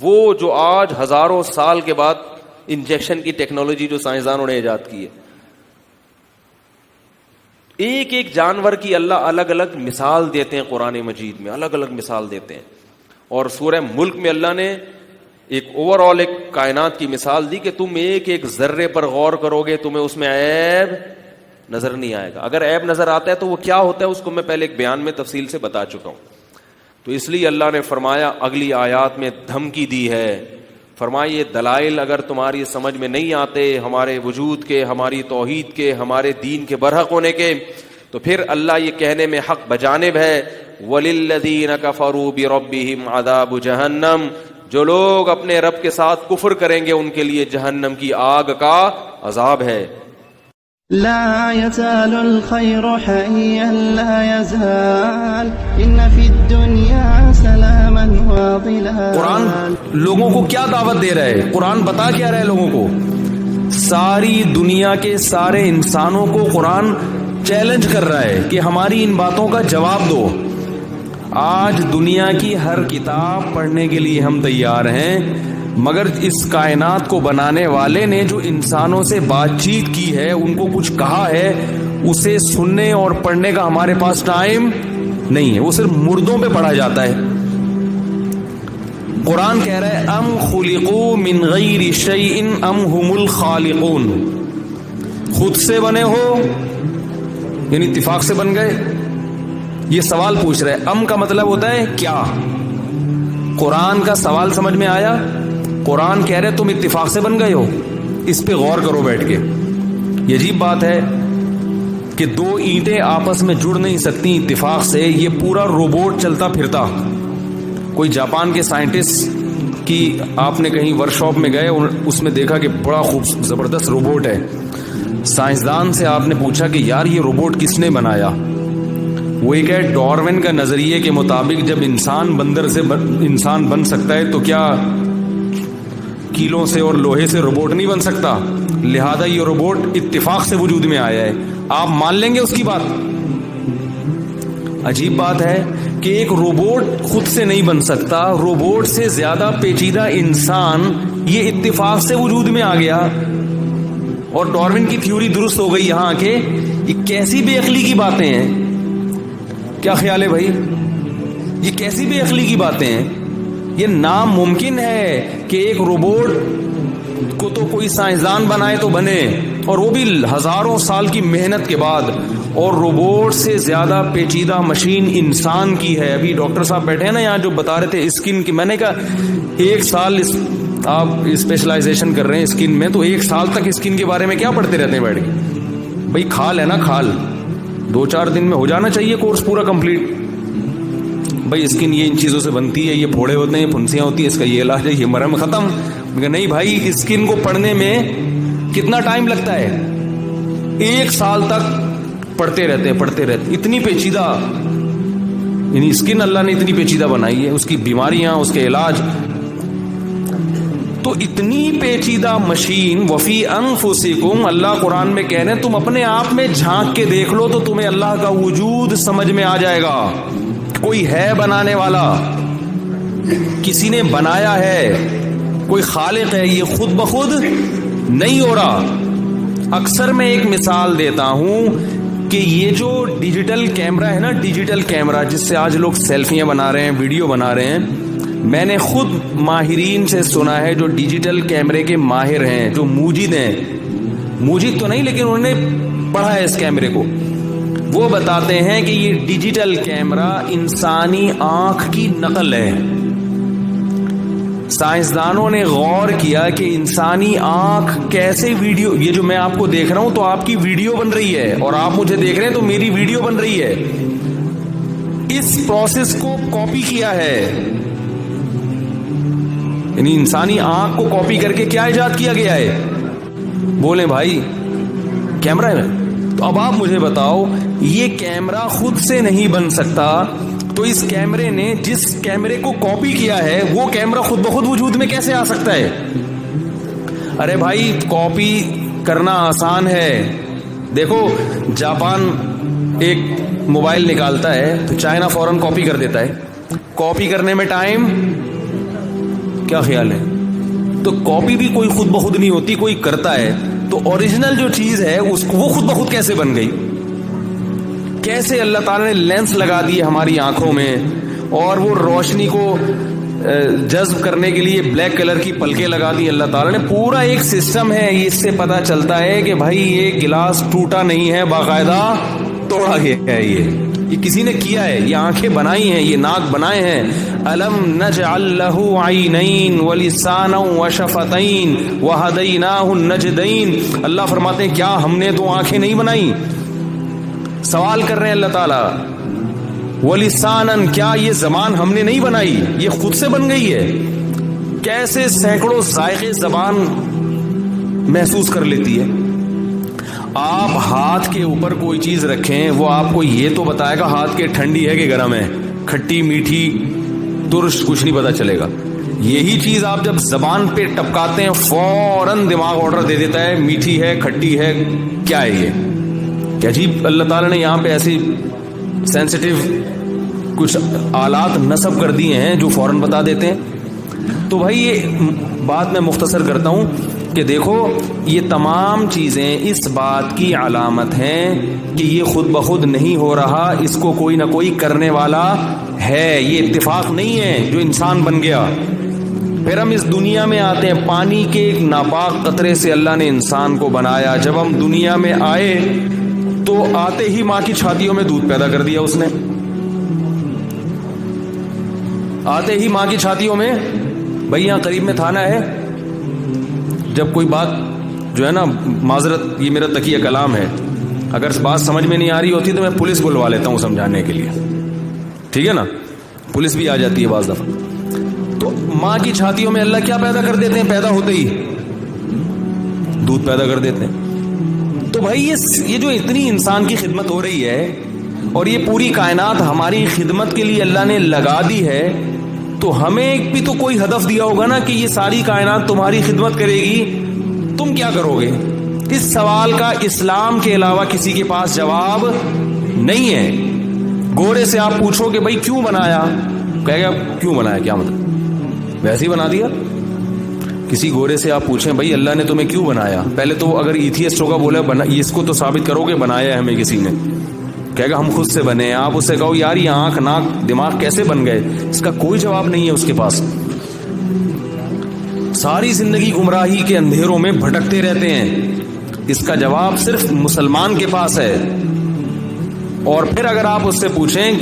وہ جو آج ہزاروں سال کے بعد انجیکشن کی ٹیکنالوجی جو سائنسدانوں نے ایجاد کی ہے. ایک ایک جانور کی اللہ الگ الگ مثال دیتے ہیں قرآن مجید میں، الگ الگ مثال دیتے ہیں. اور سورہ ملک میں اللہ نے ایک اوور آل ایک کائنات کی مثال دی کہ تم ایک ایک ذرے پر غور کرو گے تمہیں اس میں عیب نظر نہیں آئے گا. اگر عیب نظر آتا ہے تو وہ کیا ہوتا ہے اس کو میں پہلے ایک بیان میں تفصیل سے بتا چکا ہوں. تو اس لیے اللہ نے فرمایا اگلی آیات میں دھمکی دی ہے، فرمایا یہ دلائل اگر تمہاری سمجھ میں نہیں آتے ہمارے وجود کے، ہماری توحید کے، ہمارے دین کے برحق ہونے کے، تو پھر اللہ یہ کہنے میں حق بجانب ہے وَلِلَّذِينَ كَفَرُوا بِرَبِّهِمْ عَذَابُ جَهَنَّمَ، جو لوگ اپنے رب کے ساتھ کفر کریں گے ان کے لیے جہنم کی آگ کا عذاب ہے. لا يزال الخير حيا لا يزال إن في الدنيا سلاما وظلالا. قرآن لوگوں کو کیا دعوت دے رہا ہے؟ قرآن بتا کیا رہا ہے لوگوں کو؟ ساری دنیا کے سارے انسانوں کو قرآن چیلنج کر رہا ہے کہ ہماری ان باتوں کا جواب دو. آج دنیا کی ہر کتاب پڑھنے کے لیے ہم تیار ہیں، مگر اس کائنات کو بنانے والے نے جو انسانوں سے بات چیت کی ہے، ان کو کچھ کہا ہے، اسے سننے اور پڑھنے کا ہمارے پاس ٹائم نہیں ہے. وہ صرف مردوں پہ پڑھا جاتا ہے. قرآن کہہ رہا ہے ام خلقوا من غیر شیء ام هم الخالقون، خود سے بنے ہو یعنی اتفاق سے بن گئے. یہ سوال پوچھ رہے. ام کا مطلب ہوتا ہے کیا. قرآن کا سوال سمجھ میں آیا؟ قرآن کہہ رہے تم اتفاق سے بن گئے ہو. اس پہ غور کرو بیٹھ کے. یہ عجیب بات ہے کہ دو اینٹیں آپس میں جڑ نہیں سکتی اتفاق سے. یہ پورا روبوٹ چلتا پھرتا. کوئی جاپان کے سائنٹسٹ کی آپ نے کہیں ورک شاپ میں گئے، اس میں دیکھا کہ بڑا خوب زبردست روبوٹ ہے. سائنسدان سے آپ نے پوچھا کہ یار یہ روبوٹ کس نے بنایا؟ وہ ایک ہے ڈارون کا نظریے کے مطابق جب انسان بندر سے انسان بن سکتا ہے تو کیا کیلوں سے اور لوہے سے روبوٹ نہیں بن سکتا؟ لہذا یہ روبوٹ اتفاق سے وجود میں آیا ہے. آپ مان لیں گے اس کی بات؟ عجیب بات ہے کہ ایک روبوٹ خود سے نہیں بن سکتا، روبوٹ سے زیادہ پیچیدہ انسان یہ اتفاق سے وجود میں آ گیا اور ڈارون کی تھیوری درست ہو گئی یہاں آ کے. یہ کیسی بے عقلی کی باتیں ہیں؟ کیا خیال ہے بھائی؟ یہ کیسی بے عقلی کی باتیں ہیں؟ یہ ناممکن ہے کہ ایک روبوٹ کو تو کوئی سائنسدان بنائے تو بنے، اور وہ بھی ہزاروں سال کی محنت کے بعد. اور روبوٹ سے زیادہ پیچیدہ مشین انسان کی ہے. ابھی ڈاکٹر صاحب بیٹھے ہیں نا یہاں جو بتا رہے تھے اسکن کی، میں نے کہا 1 سال آپ اسپیشلائزیشن کر رہے ہیں اسکن میں، تو 1 سال تک اسکن کے بارے میں کیا پڑھتے رہتے ہیں بیٹھ کے؟ بھائی کھال ہے نا، کھال 2-4 دن میں ہو جانا چاہیے کورس پورا کمپلیٹ. بھائی اسکن یہ ان چیزوں سے بنتی ہے، یہ پھوڑے ہوتے ہیں، پھنسیاں ہوتی ہیں، اس کا یہ علاج ہے، یہ مرہم، ختم. نہیں بھائی، اسکن کو پڑھنے میں کتنا ٹائم لگتا ہے؟ 1 سال تک پڑھتے رہتے ہیں. اتنی پیچیدہ یعنی اسکن اللہ نے اتنی پیچیدہ بنائی ہے، اس کی بیماریاں، اس کے علاج. تو اتنی پیچیدہ مشین وفی انفسکم، اللہ قرآن میں کہہ رہے ہیں تم اپنے آپ میں جھانک کے دیکھ لو تو تمہیں اللہ کا وجود سمجھ میں آ جائے گا. کوئی ہے بنانے والا، کسی نے بنایا ہے، کوئی خالق ہے. یہ خود بخود نہیں ہو رہا. اکثر میں ایک مثال دیتا ہوں کہ یہ جو ڈیجیٹل کیمرہ ہے نا، ڈیجیٹل کیمرہ جس سے آج لوگ سیلفیاں بنا رہے ہیں، ویڈیو بنا رہے ہیں، میں نے خود ماہرین سے سنا ہے جو ڈیجیٹل کیمرے کے ماہر ہیں، جو موجد ہیں، موجد تو نہیں لیکن انہوں نے پڑھا ہے اس کیمرے کو، وہ بتاتے ہیں کہ یہ ڈیجیٹل کیمرہ انسانی آنکھ کی نقل ہے. سائنسدانوں نے غور کیا کہ انسانی آنکھ کیسے ویڈیو، یہ جو میں آپ کو دیکھ رہا ہوں تو آپ کی ویڈیو بن رہی ہے، اور آپ مجھے دیکھ رہے ہیں تو میری ویڈیو بن رہی ہے. اس پروسیس کو کاپی کیا ہے، یعنی انسانی آنکھ کو کاپی کر کے کیا ایجاد کیا گیا ہے؟ بولیں بھائی، کیمرہ ہے. تو اب آپ مجھے بتاؤ، یہ کیمرہ خود سے نہیں بن سکتا، تو اس کیمرے نے جس کیمرے کو کاپی کیا ہے وہ کیمرہ خود بخود وجود میں کیسے آ سکتا ہے؟ ارے بھائی کاپی کرنا آسان ہے. دیکھو جاپان ایک موبائل نکالتا ہے تو چائنا فوراً کاپی کر دیتا ہے. کاپی کرنے میں ٹائم، کیا خیال ہے؟ تو کاپی بھی کوئی خود بخود نہیں ہوتی، کوئی کرتا ہے. تو اوریجنل جو چیز ہے اس کو وہ خود بخود کیسے بن گئی؟ کیسے اللہ تعالیٰ نے لینس لگا دیے ہماری آنکھوں میں، اور وہ روشنی کو جذب کرنے کے لیے بلیک کلر کی پلکیں لگا دی اللہ تعالیٰ نے. پورا ایک سسٹم ہے. اس سے پتا چلتا ہے کہ بھائی یہ گلاس ٹوٹا نہیں ہے، باقاعدہ توڑا گیا ہے. یہ کسی نے کیا ہے. یہ آنکھیں بنائی ہیں، یہ ناک بنائے ہیں. الم نجعل له عینین ولسانا وشفتین وہدیناہ النجدین. اللہ فرماتے ہیں کیا ہم نے تو آنکھیں نہیں بنائی؟ سوال کر رہے ہیں اللہ تعالیٰ. وَلِسَانًا، کیا یہ زبان ہم نے نہیں بنائی؟ یہ خود سے بن گئی ہے. کیسے سینکڑوں ذائقے زبان محسوس کر لیتی ہے. آپ ہاتھ کے اوپر کوئی چیز رکھیں، وہ آپ کو یہ تو بتائے گا ہاتھ کے ٹھنڈی ہے کہ گرم ہے، کھٹی میٹھی ترش، کچھ نہیں پتا چلے گا. یہی چیز آپ جب زبان پہ ٹپکاتے ہیں فوراً دماغ آرڈر دے دیتا ہے میٹھی ہے، کھٹی ہے، کیا ہے یہ. کہ عجیب اللہ تعالیٰ نے یہاں پہ ایسی سینسٹیو کچھ آلات نصب کر دیے ہیں جو فوراً بتا دیتے ہیں. تو بھائی یہ بات میں مختصر کرتا ہوں کہ دیکھو یہ تمام چیزیں اس بات کی علامت ہیں کہ یہ خود بخود نہیں ہو رہا، اس کو کوئی نہ کوئی کرنے والا ہے. یہ اتفاق نہیں ہے جو انسان بن گیا. پھر ہم اس دنیا میں آتے ہیں، پانی کے ایک ناپاک قطرے سے اللہ نے انسان کو بنایا. جب ہم دنیا میں آئے تو آتے ہی ماں کی چھاتیوں میں دودھ پیدا کر دیا اس نے. آتے ہی ماں کی چھاتیوں میں. بھائی یہاں قریب میں تھانہ ہے، جب کوئی بات جو ہے نا، معذرت یہ میرا تقیہ کلام ہے، اگر بات سمجھ میں نہیں آ رہی ہوتی تو میں پولیس بلوا لیتا ہوں سمجھانے کے لیے، ٹھیک ہے نا، پولیس بھی آ جاتی ہے بعض دفعہ. تو ماں کی چھاتیوں میں اللہ کیا پیدا کر دیتے ہیں؟ پیدا ہوتے ہی دودھ پیدا کر دیتے ہیں. تو بھائی یہ جو اتنی انسان کی خدمت ہو رہی ہے اور یہ پوری کائنات ہماری خدمت کے لیے اللہ نے لگا دی ہے، تو ہمیں بھی تو کوئی ہدف دیا ہوگا نا کہ یہ ساری کائنات تمہاری خدمت کرے گی، تم کیا کرو گے؟ اس سوال کا اسلام کے علاوہ کسی کے پاس جواب نہیں ہے. گورے سے آپ پوچھو کہ بھائی کیوں بنایا، کہے گا کیوں بنایا، کیا مطلب، ویسے ہی بنا دیا. کسی گورے سے آپ پوچھیں بھائی اللہ نے تمہیں کیوں بنایا، پہلے تو اگر ایتھیسٹ ہوگا بولا اس کو تو ثابت کرو کہ بنایا ہے ہمیں کسی نے، کہے گا ہم خود سے بنے. آپ اس سے کہو یار یہ آنکھ ناک دماغ کیسے بن گئے، اس کا کوئی جواب نہیں ہے اس کے پاس. ساری زندگی گمراہی کے اندھیروں میں بھٹکتے رہتے ہیں. اس کا جواب صرف مسلمان کے پاس ہے. اور پھر اگر آپ اس سے پوچھیں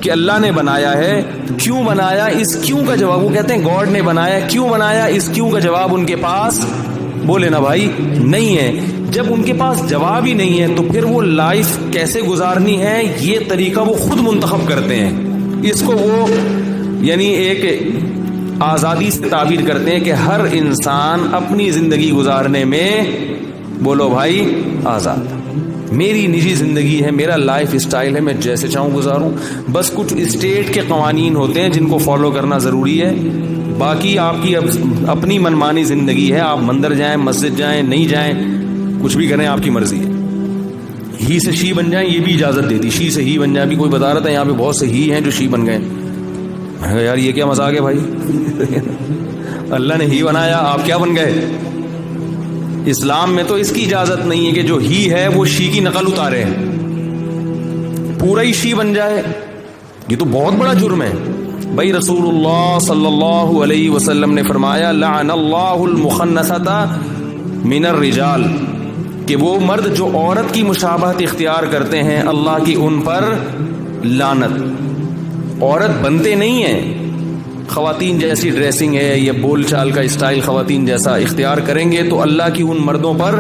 کہ اللہ نے بنایا ہے، کیوں بنایا، اس کیوں کا جواب، وہ کہتے ہیں گاڈ نے بنایا، کیوں بنایا، اس کیوں کا جواب ان کے پاس بولے نا بھائی نہیں ہے. جب ان کے پاس جواب ہی نہیں ہے تو پھر وہ لائف کیسے گزارنی ہے یہ طریقہ وہ خود منتخب کرتے ہیں. اس کو وہ یعنی ایک آزادی سے تعبیر کرتے ہیں کہ ہر انسان اپنی زندگی گزارنے میں بولو بھائی آزاد. میری نجی زندگی ہے، میرا لائف اسٹائل ہے، میں جیسے چاہوں گزاروں. بس کچھ اسٹیٹ کے قوانین ہوتے ہیں جن کو فالو کرنا ضروری ہے، باقی آپ کی اپنی منمانی زندگی ہے. آپ مندر جائیں، مسجد جائیں، نہیں جائیں، کچھ بھی کریں، آپ کی مرضی ہے. ہی سے شی بن جائیں یہ بھی اجازت دیتی، شی سے ہی بن جائیں بھی. کوئی بتا رہا تھا یہاں پہ بہت سے ہی ہیں جو شی بن گئے. میں کہا یار یہ کیا مذاق ہے بھائی، اللہ نے ہی بنایا آپ کیا بن گئے. اسلام میں تو اس کی اجازت نہیں ہے کہ جو ہی ہے وہ شی کی نقل اتارے، پورا ہی شی بن جائے. یہ تو بہت بڑا جرم ہے بھائی. رسول اللہ صلی اللہ علیہ وسلم نے فرمایا لعن اللہ المخنثۃ من الرجال، کہ وہ مرد جو عورت کی مشابہت اختیار کرتے ہیں اللہ کی ان پر لعنت. عورت بنتے نہیں ہیں، خواتین جیسی ڈریسنگ ہے یا بول چال کا اسٹائل خواتین جیسا اختیار کریں گے تو اللہ کی ان مردوں پر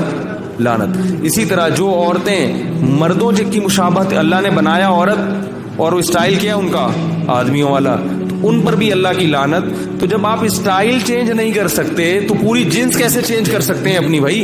لعنت. اسی طرح جو عورتیں مردوں کی مشابہت، اللہ نے بنایا عورت اور وہ اسٹائل کیا ان کا آدمیوں والا، تو ان پر بھی اللہ کی لعنت. تو جب آپ اسٹائل چینج نہیں کر سکتے تو پوری جنس کیسے چینج کر سکتے ہیں اپنی بھائی.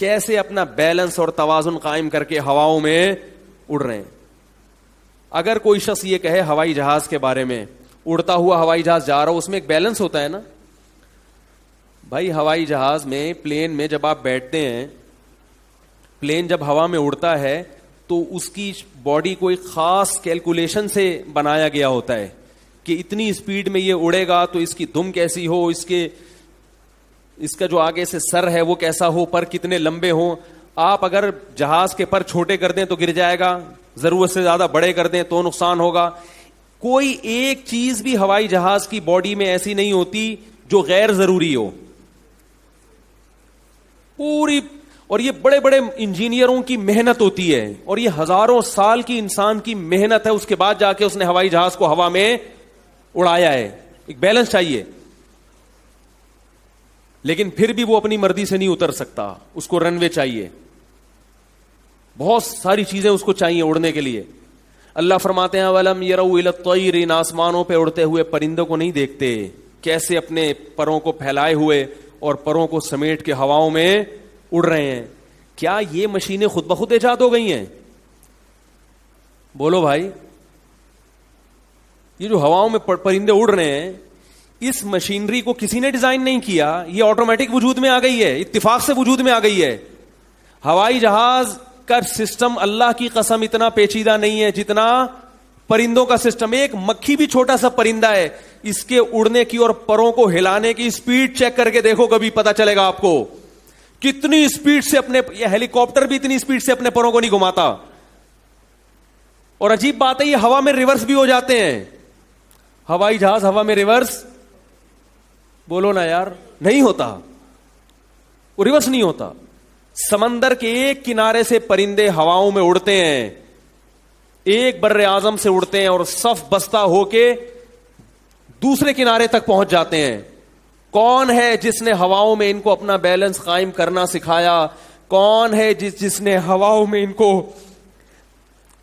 کیسے اپنا بیلنس اور توازن قائم کر کے ہواؤں میں اڑ رہے ہیں. اگر کوئی شخص یہ کہے ہوائی جہاز کے بارے میں, اڑتا ہوا ہوائی جہاز جا رہا ہو, اس میں ایک بیلنس ہوتا ہے نا بھائی. ہوائی جہاز میں, پلین میں جب آپ بیٹھتے ہیں, پلین جب ہوا میں اڑتا ہے تو اس کی باڈی کو ایک خاص کیلکولیشن سے بنایا گیا ہوتا ہے کہ اتنی اسپیڈ میں یہ اڑے گا تو اس کی دم کیسی ہو, اس کا جو آگے سے سر ہے وہ کیسا ہو, پر کتنے لمبے ہوں. آپ اگر جہاز کے پر چھوٹے کر دیں تو گر جائے گا, ضرورت سے زیادہ بڑے کر دیں تو نقصان ہوگا. کوئی ایک چیز بھی ہوائی جہاز کی باڈی میں ایسی نہیں ہوتی جو غیر ضروری ہو پوری. اور یہ بڑے بڑے انجینئروں کی محنت ہوتی ہے, اور یہ ہزاروں سال کی انسان کی محنت ہے, اس کے بعد جا کے اس نے ہوائی جہاز کو ہوا میں اڑایا ہے. ایک بیلنس چاہیے, لیکن پھر بھی وہ اپنی مرضی سے نہیں اتر سکتا, اس کو رن وے چاہیے, بہت ساری چیزیں اس کو چاہیے اڑنے کے لیے. اللہ فرماتے ہیں وَلَمْ يَرَوْا إِلَى الطَّيْرِ, ان آسمانوں پہ اڑتے ہوئے پرندوں کو نہیں دیکھتے کیسے اپنے پروں کو پھیلائے ہوئے اور پروں کو سمیٹ کے ہواؤں میں اڑ رہے ہیں. کیا یہ مشینیں خود بخود ایجاد ہو گئی ہیں؟ بولو بھائی. یہ جو ہواؤں میں پرندے اڑ رہے ہیں, اس مشینری کو کسی نے ڈیزائن نہیں کیا, یہ آٹومیٹک وجود میں آ گئی ہے, اتفاق سے وجود میں آ گئی ہے. ہوائی جہاز کا سسٹم اللہ کی قسم اتنا پیچیدہ نہیں ہے جتنا پرندوں کا سسٹم. ایک مکھی بھی چھوٹا سا پرندہ ہے, اس کے اڑنے کی اور پروں کو ہلانے کی سپیڈ چیک کر کے دیکھو, کبھی پتا چلے گا آپ کو کتنی سپیڈ سے اپنے, یہ ہیلی کاپٹر بھی اتنی سپیڈ سے اپنے پروں کو نہیں گھماتا. اور عجیب بات ہے یہ ہوا میں ریورس بھی ہو جاتے ہیں. ہوائی جہاز ہوا میں ریورس, بولو نا یار, نہیں ہوتا, وہ ریورس نہیں ہوتا. سمندر کے ایک کنارے سے پرندے ہواؤں میں اڑتے ہیں, ایک بر اعظم سے اڑتے ہیں اور صف بستہ ہو کے دوسرے کنارے تک پہنچ جاتے ہیں. کون ہے جس نے ہواؤں میں ان کو اپنا بیلنس قائم کرنا سکھایا؟ کون ہے جس نے ہواؤں میں ان کو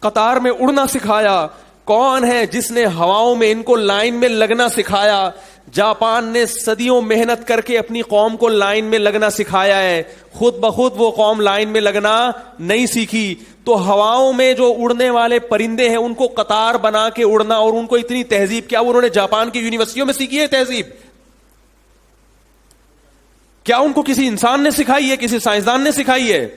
قطار میں اڑنا سکھایا؟ کون ہے جس نے ہواؤں میں ان کو لائن میں لگنا سکھایا؟ جاپان نے صدیوں محنت کر کے اپنی قوم کو لائن میں لگنا سکھایا ہے, خود بخود وہ قوم لائن میں لگنا نہیں سیکھی. تو ہواؤں میں جو اڑنے والے پرندے ہیں ان کو قطار بنا کے اڑنا, اور ان کو اتنی تہذیب, کیا انہوں نے جاپان کی یونیورسٹیوں میں سیکھی ہے تہذیب؟ کیا ان کو کسی انسان نے سکھائی ہے, کسی سائنسدان نے سکھائی ہے؟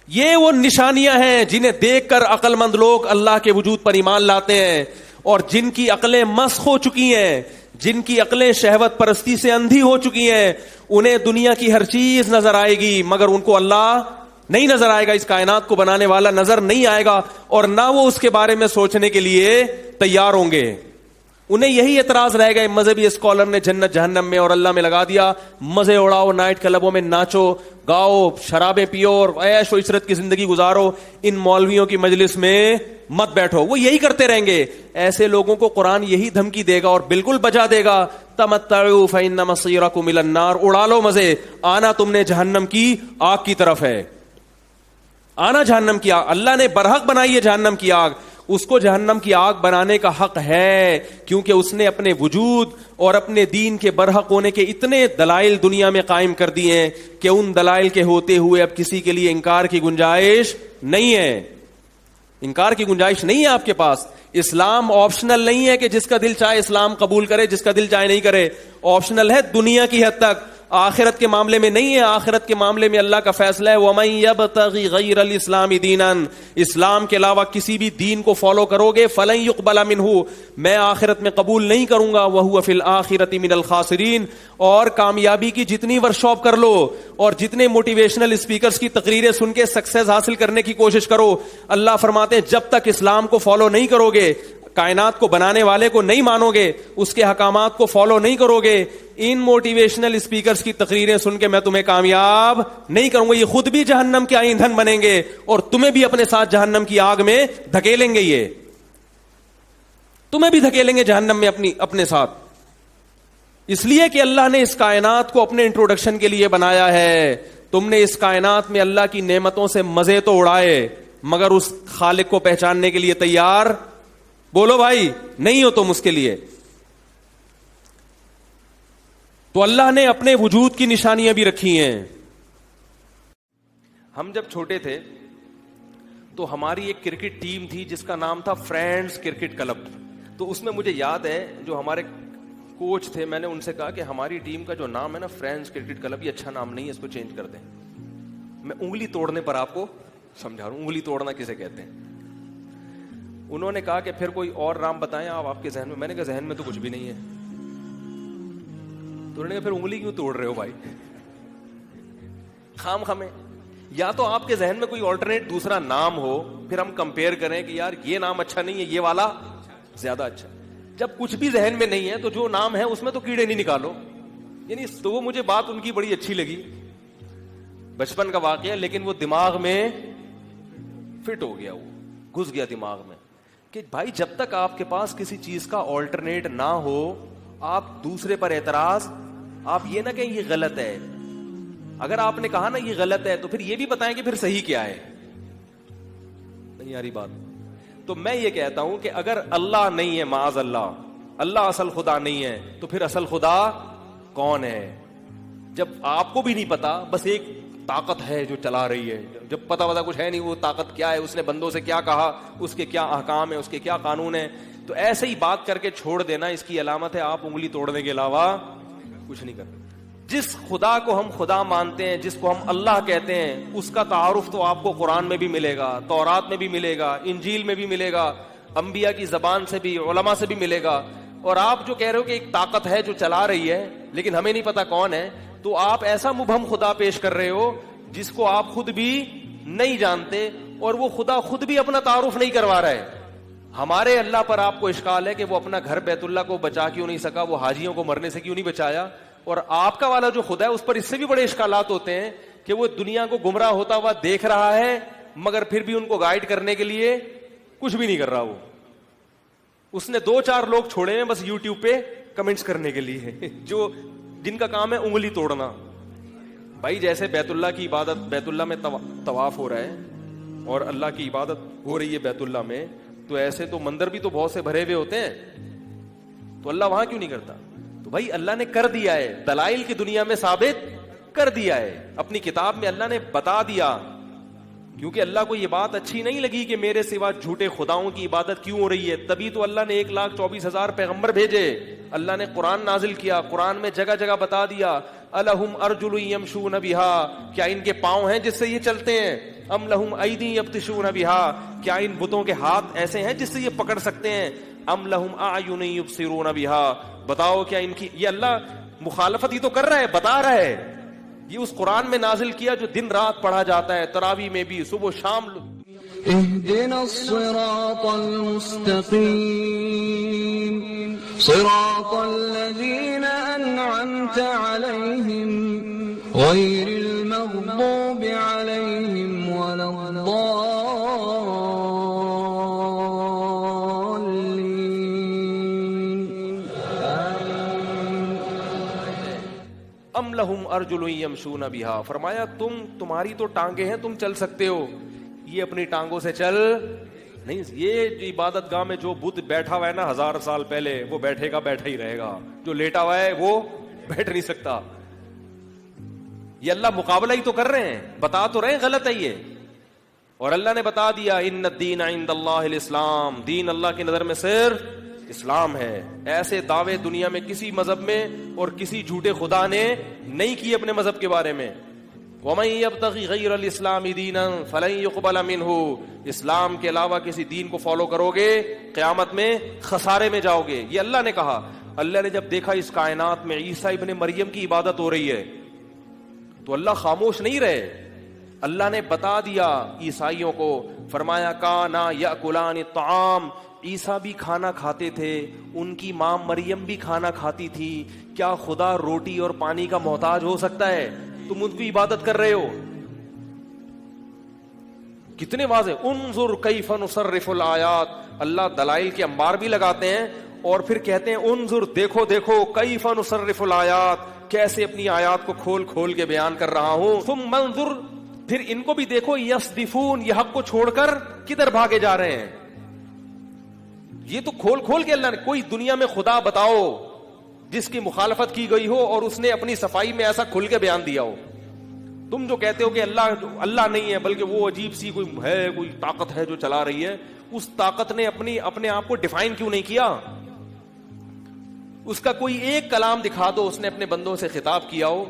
یہ وہ نشانیاں ہیں جنہیں دیکھ کر عقل مند لوگ اللہ کے وجود پر ایمان لاتے ہیں, اور جن کی عقلیں مسخ ہو چکی ہیں, جن کی عقلیں شہوت پرستی سے اندھی ہو چکی ہیں, انہیں دنیا کی ہر چیز نظر آئے گی مگر ان کو اللہ نہیں نظر آئے گا. اس کائنات کو بنانے والا نظر نہیں آئے گا, اور نہ وہ اس کے بارے میں سوچنے کے لیے تیار ہوں گے. انہیں یہی اعتراض رہ گئے مذہبی اسکالر نے جنت جہنم میں اور اللہ میں لگا دیا. مزے اڑاؤ, نائٹ کلبوں میں ناچو گاؤ, شرابیں پیو اور عیش و عشرت کی زندگی گزارو, ان مولویوں کی مجلس میں مت بیٹھو. وہ یہی کرتے رہیں گے. ایسے لوگوں کو قرآن یہی دھمکی دے گا اور بالکل بجا دے گا, تمتعوا فإن مصيركم إلى النار, اڑا لو مزے, آنا تم نے جہنم کی آگ کی طرف ہے, آنا جہنم کی آگ. اللہ نے برحق بنائی ہے جہنم کی آگ, اس کو جہنم کی آگ بنانے کا حق ہے, کیونکہ اس نے اپنے وجود اور اپنے دین کے برحق ہونے کے اتنے دلائل دنیا میں قائم کر دیے ہیں کہ ان دلائل کے ہوتے ہوئے اب کسی کے لیے انکار کی گنجائش نہیں ہے. انکار کی گنجائش نہیں ہے آپ کے پاس. اسلام آپشنل نہیں ہے کہ جس کا دل چاہے اسلام قبول کرے, جس کا دل چاہے نہیں کرے. آپشنل ہے دنیا کی حد تک, آخرت کے معاملے میں نہیں ہے. آخرت کے معاملے میں اللہ کا فیصلہ ہے وَمَن يَبْتَغِ غَيْرَ الْإِسْلَامِ دِينًا, اسلام کے علاوہ کسی بھی دین کو فالو کرو گے فَلَن يُقْبَلَ مِنْهُ, میں آخرت میں قبول نہیں کروں گا. وَهُوَ فِي الْآخِرَةِ مِنَ الْخَاسِرِينَ. اور کامیابی کی جتنی ورکشاپ کر لو اور جتنے موٹیویشنل اسپیکرز کی تقریریں سن کے سکسیس حاصل کرنے کی کوشش کرو, اللہ فرماتے ہیں جب تک اسلام کو فالو نہیں کرو گے, کائنات کو بنانے والے کو نہیں مانو گے, اس کے احکامات کو فالو نہیں کرو گے, ان موٹیویشنل اسپیکرز کی تقریریں سن کے میں تمہیں کامیاب نہیں کروں گا. یہ خود بھی جہنم کے ایندھن بنیں گے اور تمہیں بھی اپنے ساتھ جہنم کی آگ میں دھکیلیں گے. یہ تمہیں بھی دھکیلیں گے جہنم میں اپنے ساتھ. اس لیے کہ اللہ نے اس کائنات کو اپنے انٹروڈکشن کے لیے بنایا ہے. تم نے اس کائنات میں اللہ کی نعمتوں سے مزے تو اڑائے مگر اس خالق کو پہچاننے کے لیے تیار, بولو بھائی, نہیں ہو تم اس کے لیے. تو اللہ نے اپنے وجود کی نشانیاں بھی رکھی ہیں. ہم جب چھوٹے تھے تو ہماری ایک کرکٹ ٹیم تھی جس کا نام تھا فرینڈز کرکٹ کلب. تو اس میں مجھے یاد ہے جو ہمارے کوچ تھے, میں نے ان سے کہا کہ ہماری ٹیم کا جو نام ہے نا فرینڈز کرکٹ کلب, یہ اچھا نام نہیں ہے, اس کو چینج کر دیں. میں انگلی توڑنے پر آپ کو سمجھا رہا ہوں, انگلی توڑنا کسے کہتے ہیں. انہوں نے کہا کہ پھر کوئی اور نام بتائیں آپ کے ذہن میں. میں نے کہا ذہن میں تو کچھ بھی نہیں ہے. تو انہوں نے کہا پھر انگلی کیوں توڑ رہے ہو بھائی, خام خامے. یا تو آپ کے ذہن میں کوئی آلٹرنیٹ دوسرا نام ہو, پھر ہم کمپیئر کریں کہ یار یہ نام اچھا نہیں ہے, یہ والا زیادہ اچھا. جب کچھ بھی ذہن میں نہیں ہے تو جو نام ہے اس میں تو کیڑے نہیں نکالو. یعنی تو وہ مجھے بات ان کی بڑی اچھی لگی, بچپن کا واقعہ, لیکن وہ دماغ میں فٹ ہو گیا, وہ گھس گیا دماغ میں کہ بھائی جب تک آپ کے پاس کسی چیز کا آلٹرنیٹ نہ ہو, آپ دوسرے پر اعتراض, آپ یہ نہ کہیں یہ غلط ہے. اگر آپ نے کہا نا یہ غلط ہے تو پھر یہ بھی بتائیں کہ پھر صحیح کیا ہے. نہیں آ رہی بات. تو میں یہ کہتا ہوں کہ اگر اللہ نہیں ہے, معاذ اللہ, اللہ اصل خدا نہیں ہے, تو پھر اصل خدا کون ہے؟ جب آپ کو بھی نہیں پتا, بس ایک طاقت ہے جو چلا رہی ہے, جب پتا کچھ ہے نہیں وہ طاقت کیا ہے, اس نے بندوں سے کیا کہا, اس کے کیا احکام ہے, اس کے کیا قانون ہے, تو ایسے ہی بات کر کے چھوڑ دینا, اس کی علامت ہے آپ انگلی توڑنے کے علاوہ کچھ نہیں کرتے. جس خدا کو ہم خدا مانتے ہیں, جس کو ہم اللہ کہتے ہیں, اس کا تعارف تو آپ کو قرآن میں بھی ملے گا, تورات میں بھی ملے گا, انجیل میں بھی ملے گا, انبیاء کی زبان سے بھی, علماء سے بھی ملے گا. اور آپ جو کہہ رہے ہو کہ ایک طاقت ہے جو چلا رہی ہے لیکن ہمیں نہیں پتا کون ہے, تو آپ ایسا مبہم خدا پیش کر رہے ہو جس کو آپ خود بھی نہیں جانتے, اور وہ خدا خود بھی اپنا تعارف نہیں کروا رہا ہے. ہمارے اللہ پر آپ کو اشکال ہے کہ وہ اپنا گھر بیت اللہ کو بچا کیوں نہیں سکا, وہ حاجیوں کو مرنے سے کیوں نہیں بچایا. اور آپ کا والا جو خدا ہے اس پر اس سے بھی بڑے اشکالات ہوتے ہیں کہ وہ دنیا کو گمراہ ہوتا ہوا دیکھ رہا ہے, مگر پھر بھی ان کو گائیڈ کرنے کے لیے کچھ بھی نہیں کر رہا. وہ اس نے 2-4 لوگ چھوڑے ہیں بس یوٹیوب پہ کمنٹس کرنے کے لیے, جو جن کا کام ہے انگلی توڑنا. بھائی جیسے بیت اللہ کی عبادت, بیت اللہ میں طواف ہو رہا ہے اور اللہ کی عبادت ہو رہی ہے بیت اللہ میں, تو ایسے تو مندر بھی تو بہت سے بھرے ہوئے ہوتے ہیں, تو اللہ وہاں کیوں نہیں کرتا؟ تو بھائی اللہ نے کر دیا ہے, دلائل کی دنیا میں ثابت کر دیا ہے, اپنی کتاب میں اللہ نے بتا دیا. کیونکہ اللہ کو یہ بات اچھی نہیں لگی کہ میرے سوا جھوٹے خداؤں کی عبادت کیوں ہو رہی ہے, تبھی تو اللہ نے 1,24,000 پیغمبر بھیجے, اللہ نے قرآن نازل کیا, قرآن میں جگہ جگہ بتا دیا الہم ارجل یمشون بہا, کیا ان کے پاؤں ہیں جس سے یہ چلتے ہیں, ام لہم ایدی یبطشون بہا, کیا ان بتوں کے ہاتھ ایسے ہیں جس سے یہ پکڑ سکتے ہیں, ام لہم اعین یبصرون بہا, بتاؤ کیا ان کی, یہ اللہ مخالفت ہی تو کر رہا ہے, بتا رہا ہے. یہ اس قرآن میں نازل کیا جو دن رات پڑھا جاتا ہے, تراویح میں بھی, صبح شام. اهدنا الصراط المستقيم صراط الذين أنعمت عليهم غير المغضوب عليهم ولا الضالين. ام لہم ارجل یمشون بہا, فرمایا تمہاری تو ٹانگیں ہیں, تم چل سکتے ہو, یہ اپنی ٹانگوں سے چل نہیں. یہ جو عبادت گاہ میں جو بت بیٹھا ہوا ہے نا 1000 سال پہلے, وہ بیٹھے گا بیٹھا ہی رہے گا, جو لیٹا ہوا ہے وہ بیٹھ نہیں سکتا. یہ اللہ مقابلہ ہی تو کر رہے ہیں, بتا تو رہے ہیں غلط ہے یہ, اور اللہ نے بتا دیا ان الدین عند اللہ الاسلام, دین اللہ کی نظر میں صرف اسلام ہے. ایسے دعوے دنیا میں کسی مذہب میں اور کسی جھوٹے خدا نے نہیں کیے اپنے مذہب کے بارے میں. وَمَن يَبْتَغِ غَيْرَ الْإِسْلَامِ دِينًا فَلَن يُقْبَلَ مِنْهُ, اسلام کے علاوہ کسی دین کو فالو کرو گے قیامت میں خسارے میں جاؤ گے. یہ اللہ نے کہا. اللہ نے جب دیکھا اس کائنات میں عیسیٰ ابن مریم کی عبادت ہو رہی ہے تو اللہ خاموش نہیں رہے, اللہ نے بتا دیا عیسائیوں کو, فرمایا کانا یأکلان الطعام, عیسیٰ بھی کھانا کھاتے تھے, ان کی ماں مریم بھی کھانا کھاتی تھی, کیا خدا روٹی اور پانی کا محتاج ہو سکتا ہے؟ تم ان کی عبادت کر رہے ہو. کتنے واضح. انظر کیف نصرف الآیات, اللہ دلائل کے انبار بھی لگاتے ہیں اور پھر کہتے ہیں انظر, دیکھو دیکھو, کیف نصرف الآیات, کیسے اپنی آیات کو کھول کھول کے بیان کر رہا ہوں. ثم انظر, پھر ان کو بھی دیکھو, یصدفون, یہ حق کو چھوڑ کر کدھر بھاگے جا رہے ہیں. یہ تو کھول کھول کے اللہ نے, کوئی دنیا میں خدا بتاؤ جس کی مخالفت کی گئی ہو اور اس نے اپنی صفائی میں ایسا کھل کے بیان دیا ہو. تم جو کہتے ہو کہ اللہ نہیں ہے بلکہ وہ عجیب سی کوئی طاقت ہے جو چلا رہی ہے، اس طاقت نے اپنے آپ کو ڈیفائن کیوں نہیں کیا؟ اس کا کوئی ایک کلام دکھا دو اس نے اپنے بندوں سے خطاب کیا ہو.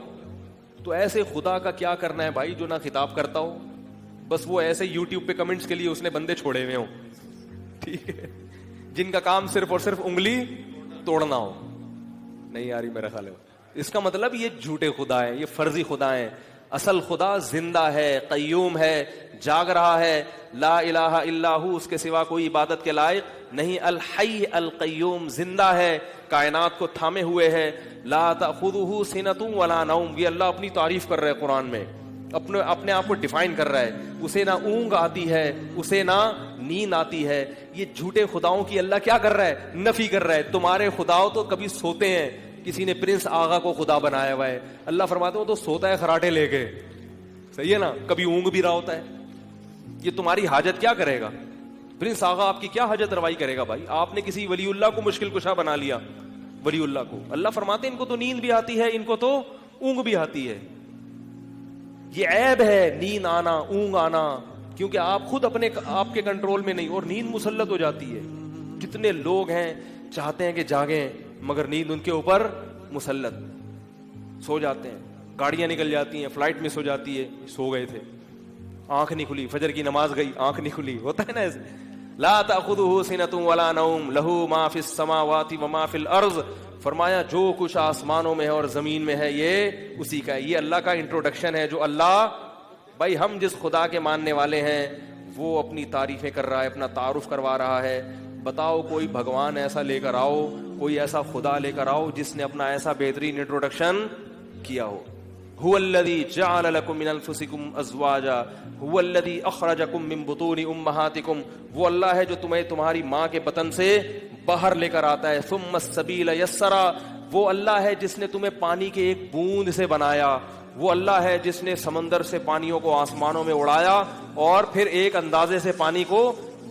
تو ایسے خدا کا کیا کرنا ہے بھائی جو نہ خطاب کرتا ہو، بس وہ ایسے یوٹیوب پہ کمنٹس کے لیے اس نے بندے چھوڑے ہوئے ہوں، ٹھیک ہے، جن کا کام صرف اور صرف انگلی توڑنا ہو. نہیں آ رہی میرا خیال ہے. اس کا مطلب یہ جھوٹے خدا ہیں، یہ فرضی خدا ہیں. اصل خدا زندہ ہے، قیوم ہے، جاگ رہا ہے، لا الہ الا ہو، اس کے سوا کوئی عبادت کے لائق نہیں. الحی القیوم، زندہ ہے، کائنات کو تھامے ہوئے ہے. لا تأخذہ سنۃ ولا نوم، یہ اللہ اپنی تعریف کر رہا ہے قرآن میں، اپنے آپ کو ڈیفائن کر رہا ہے. اسے نہ اونگ آتی ہے، اسے نہ نیند آتی ہے. یہ جھوٹے خداؤں کی اللہ کیا کر رہا ہے؟ نفی کر رہا ہے. تمہارے خداؤں تو کبھی سوتے ہیں، کسی نے پرنس آغا کو خدا بنایا ہوا ہے، اللہ فرماتے ہو تو سوتا ہے خراٹے لے کے، صحیح ہے نا، کبھی اونگ بھی رہا ہوتا ہے. یہ تمہاری حاجت کیا کرے گا؟ پرنس آغا آپ کی کیا حاجت روائی کرے گا بھائی؟ آپ نے کسی ولی اللہ کو مشکل کشا بنا لیا، ولی اللہ کو. اللہ فرماتے ہیں ان کو تو نیند بھی آتی ہے، ان کو تو اونگ بھی آتی ہے. یہ عیب ہے نیند آنا، اونگ آنا، کیونکہ آپ خود آپ کے کنٹرول میں نہیں، اور نیند مسلط ہو جاتی ہے. کتنے لوگ ہیں چاہتے ہیں کہ جاگیں مگر نیند ان کے اوپر مسلط، سو جاتے ہیں، گاڑیاں نکل جاتی ہیں، فلائٹ مس ہو جاتی ہے، سو گئے تھے، آنکھ نہیں کھلی، فجر کی نماز گئی، آنکھ نہیں کھلی، ہوتا ہے نا ایسے. لا تأخذہ سنۃ ولا نوم لہ ما فی السماوات وما فی الارض، فرمایا جو کچھ آسمانوں میں ہے اور زمین میں ہے یہ اسی کا ہے. یہ اللہ کا انٹروڈکشن ہے جو اللہ، بھائی ہم جس خدا کے ماننے والے ہیں وہ اپنی تعریفیں کر رہا ہے، اپنا تعارف کروا رہا ہے. بتاؤ کوئی بھگوان ایسا لے کر آؤ، کوئی ایسا خدا لے کر آؤ جس نے اپنا ایسا بہترین انٹروڈکشن کیا ہو. هو الذي جعل لكم من انفسكم ازواجا هو الذي اخرجكم من بطون امهاتكم، وہ اللہ ہے جو تمہیں تمہاری ماں کے بطن سے باہر لے کر آتا ہے. ثم السبيل يسرا، وہ اللہ ہے جس نے تمہیں پانی کے ایک بوند سے بنایا. وہ اللہ ہے جس نے سمندر سے پانیوں کو آسمانوں میں اڑایا اور پھر ایک اندازے سے پانی کو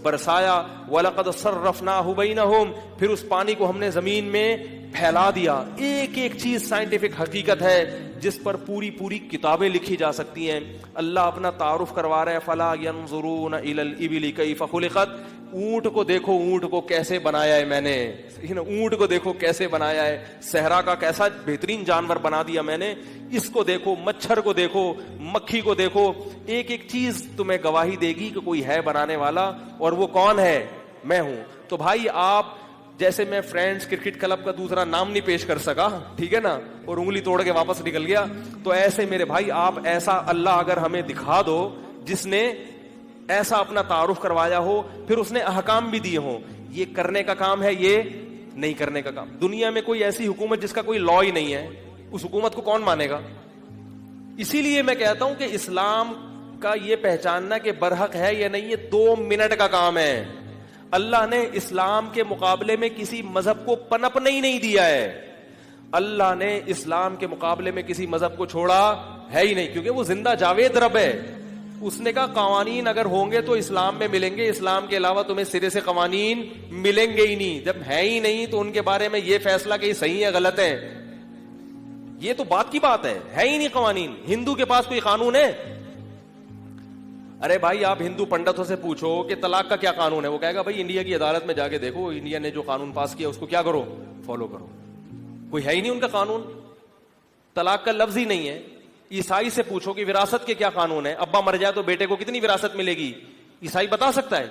برسایا. وَلَقَدْ صَرَّفْنَاهُ بَيْنَهُمْ، پھر اس پانی کو ہم نے زمین میں پھیلا دیا. ایک ایک چیز سائنٹیفک حقیقت ہے جس پر پوری کتابیں لکھی جا سکتی ہیں. اللہ اپنا تعارف کروا رہا ہے. فَلَا يَنظُرُونَ إِلَى الْإِبِلِ كَيْفَ خُلِقَتْ، اونٹ کو دیکھو، اونٹ کو کیسے بنایا ہے میں نے، اونٹ کو دیکھو کیسے بنایا ہے، صحرا کا کیسا بہترین جانور بنا دیا میں نے. اس کو دیکھو، مچھر کو دیکھو، مکھی کو دیکھو، ایک ایک چیز تمہیں گواہی دے گی کہ کوئی ہے بنانے والا، اور وہ کون ہے؟ میں ہوں. تو بھائی آپ جیسے میں فرینڈز کرکٹ کلب کا دوسرا نام نہیں پیش کر سکا، ٹھیک ہے نا، اور انگلی توڑ کے واپس نکل گیا، تو ایسے میرے بھائی آپ ایسا اللہ اگر ہمیں دکھا دو جس نے ایسا اپنا تعارف کروایا ہو، پھر اس نے احکام بھی دیے ہوں، یہ کرنے کا کام ہے، یہ نہیں کرنے کا کام. دنیا میں کوئی ایسی حکومت جس کا کوئی لا ہی نہیں ہے، اس حکومت کو کون مانے گا؟ اسی لیے میں کہتا ہوں کہ اسلام کا یہ پہچاننا کہ برحق ہے یا نہیں، یہ 2 منٹ کا کام ہے. اللہ نے اسلام کے مقابلے میں کسی مذہب کو پنپنے ہی نہیں دیا ہے. اللہ نے اسلام کے مقابلے میں کسی مذہب کو چھوڑا ہے ہی نہیں، کیونکہ وہ زندہ جاوید رب ہے. اس نے کہا قوانین اگر ہوں گے تو اسلام میں ملیں گے، اسلام کے علاوہ تمہیں سرے سے قوانین ملیں گے ہی نہیں. جب ہے ہی نہیں تو ان کے بارے میں یہ فیصلہ کہ یہ صحیح ہے غلط ہے، یہ تو بات کی بات ہے ہی نہیں قوانین. ہندو کے پاس کوئی قانون ہے؟ ارے بھائی آپ ہندو پنڈتوں سے پوچھو کہ طلاق کا کیا قانون ہے، وہ کہے گا بھائی انڈیا کی عدالت میں جا کے دیکھو، انڈیا نے جو قانون پاس کیا اس کو کیا کرو، فالو کرو. کوئی ہے ہی نہیں ان کا قانون، طلاق کا لفظ ہی نہیں ہے. عیسائی سے پوچھو کہ وراثت کے کیا قانون ہے، ابا مر جائے تو بیٹے کو کتنی وراثت ملے گی، عیسائی بتا سکتا ہے؟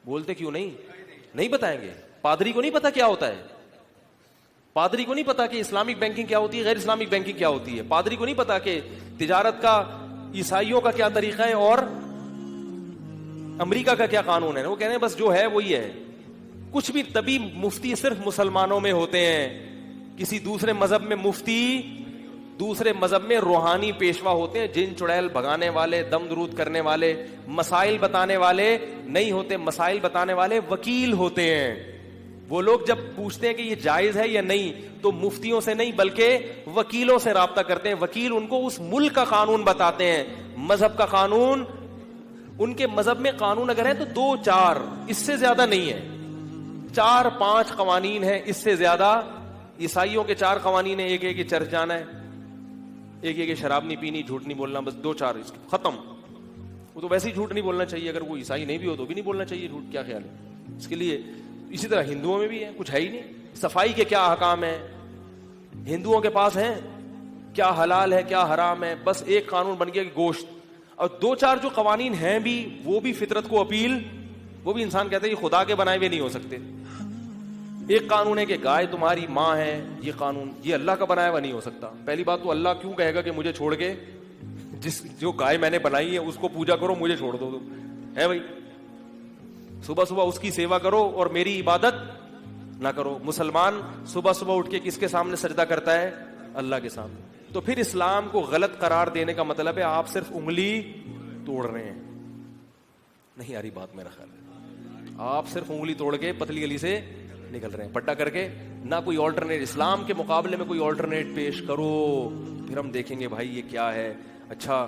بولتے کیوں نہیں بتائیں گے. پادری کو نہیں پتا کیا ہوتا ہے، پادری کو نہیں پتا کہ اسلامک بینکنگ کیا ہوتی ہے، غیر اسلامک بینکنگ کیا ہوتی ہے. پادری کو نہیں پتا کہ تجارت کا عیسائیوں کا کیا طریقہ ہے اور امریکہ کا کیا قانون ہے. وہ کہتے ہیں بس جو ہے وہی ہے، کچھ بھی. تبھی مفتی صرف مسلمانوں میں ہوتے ہیں، کسی دوسرے مذہب میں مفتی دوسرے مذہب میں روحانی پیشوا ہوتے ہیں، جن چڑیل بھگانے والے، دم درود کرنے والے، مسائل بتانے والے نہیں ہوتے. مسائل بتانے والے وکیل ہوتے ہیں. وہ لوگ جب پوچھتے ہیں کہ یہ جائز ہے یا نہیں تو مفتیوں سے نہیں بلکہ وکیلوں سے رابطہ کرتے ہیں. وکیل ان کو اس ملک کا قانون بتاتے ہیں، مذہب کا قانون. ان کے مذہب میں قانون اگر ہے تو 2-4، اس سے زیادہ نہیں ہے. 4-5 قوانین ہیں، اس سے زیادہ. عیسائیوں کے 4 قوانین ہیں، ایک چرچ جانا ہے، ایک یہ کہ شراب نہیں پینی, جھوٹ نہیں بولنا, بس 2-4 ختم. وہ تو ویسے ہی جھوٹ نہیں بولنا چاہیے, اگر وہ عیسائی نہیں بھی ہو تو بھی نہیں بولنا چاہیے جھوٹ. کیا خیال ہے اس کے لیے؟ اسی طرح ہندوؤں میں بھی ہے, کچھ ہے ہی نہیں. صفائی کے کیا احکام ہیں ہندوؤں کے پاس ہیں, کیا حلال ہے کیا حرام ہے, بس ایک قانون بن گیا کہ گوشت. اور 2-4 جو قوانین ہیں بھی, وہ بھی فطرت کو اپیل, وہ بھی انسان کہتے ہیں یہ خدا کے بنائے ہوئے نہیں ہو سکتے. ایک قانون ہے کہ گائے تمہاری ماں ہے, یہ قانون یہ اللہ کا بنایا ہوا نہیں ہو سکتا. پہلی بات تو اللہ کیوں کہے گا کہ مجھے چھوڑ کے جو گائے میں نے بنائی ہے اس کو پوجا کرو, مجھے چھوڑ دو. ہے بھائی, صبح صبح اس کی سیوا کرو اور میری عبادت نہ کرو. مسلمان صبح صبح اٹھ کے کس کے سامنے سجدہ کرتا ہے؟ اللہ کے سامنے. تو پھر اسلام کو غلط قرار دینے کا مطلب ہے آپ صرف انگلی توڑ رہے ہیں. نہیں آ رہی بات میرا خیال ہے, آپ صرف انگلی توڑ کے پتلی گلی سے نکل رہے ہیں پٹا کر کے. نہ کوئی آلٹرنیٹ, اسلام کے مقابلے میں کوئی آلٹرنیٹ پیش کرو, پھر ہم دیکھیں گے بھائی یہ کیا ہے, اچھا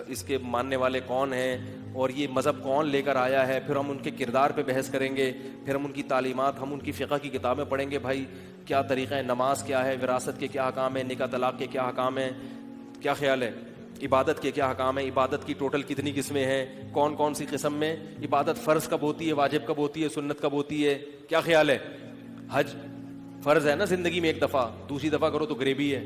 اس کے ماننے والے کون ہیں اور یہ مذہب کون لے کر آیا ہے. پھر ہم ان کے کردار پہ بحث کریں گے, پھر ہم ان کی تعلیمات, ہم ان کی فقہ کی کتابیں پڑھیں گے. بھائی کیا طریقہ ہے, نماز کیا ہے, وراثت کے کیا احکام ہیں, نکاح طلاق کے کیا احکام ہیں, کیا خیال ہے, عبادت کے کیا احکام ہیں, عبادت کی ٹوٹل کتنی قسمیں ہیں, کون کون سی قسم میں عبادت فرض کب ہوتی ہے, واجب کب ہوتی ہے, سنت کب ہوتی ہے, کیا خیال ہے. حج فرض ہے نا زندگی میں ایک دفعہ, دوسری دفعہ کرو تو گریبی ہے,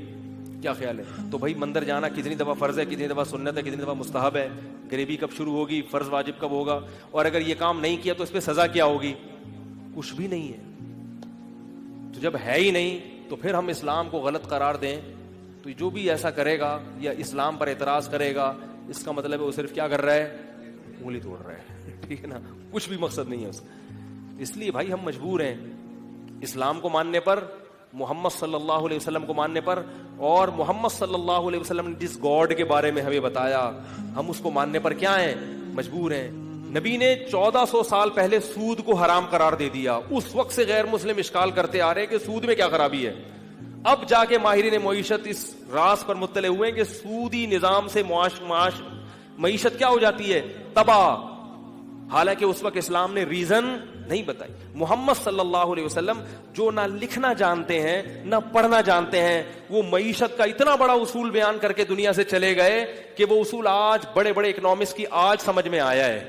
کیا خیال ہے. تو بھائی مندر جانا کتنی دفعہ فرض ہے, کتنی دفعہ سنت ہے, کتنی دفعہ مستحب ہے, گریبی کب شروع ہوگی, فرض واجب کب ہوگا, اور اگر یہ کام نہیں کیا تو اس پہ سزا کیا ہوگی, کچھ بھی نہیں ہے. تو جب ہے ہی نہیں تو پھر ہم اسلام کو غلط قرار دیں تو جو بھی ایسا کرے گا یا اسلام پر اعتراض کرے گا, اس کا مطلب ہے وہ صرف کیا کر رہا ہے, انگلی توڑ رہا ہے. ٹھیک ہے نا, کچھ بھی مقصد نہیں ہے اس کا. اس لیے بھائی ہم مجبور ہیں اسلام کو ماننے پر, محمد صلی اللہ علیہ وسلم کو ماننے پر, اور محمد صلی اللہ علیہ وسلم نے جس گاڈ کے بارے میں ہمیں بتایا ہم اس کو ماننے پر کیا ہیں, مجبور ہیں. نبی نے 1400 سال پہلے سود کو حرام قرار دے دیا. اس وقت سے غیر مسلم اشکال کرتے آ رہے ہیں کہ سود میں کیا خرابی ہے. اب جا کے ماہرین معیشت اس راز پر مطلع ہوئے کہ سودی نظام سے معیشت کیا ہو جاتی ہے, تباہ. حالانکہ اس وقت اسلام نے ریزن نہیں بتائی. محمد صلی اللہ علیہ وسلم جو نہ لکھنا جانتے ہیں نہ پڑھنا جانتے ہیں, وہ معیشت کا اتنا بڑا اصول بیان کر کے دنیا سے چلے گئے کہ وہ اصول آج بڑے بڑے اکنامسٹ کی آج سمجھ میں آیا ہے.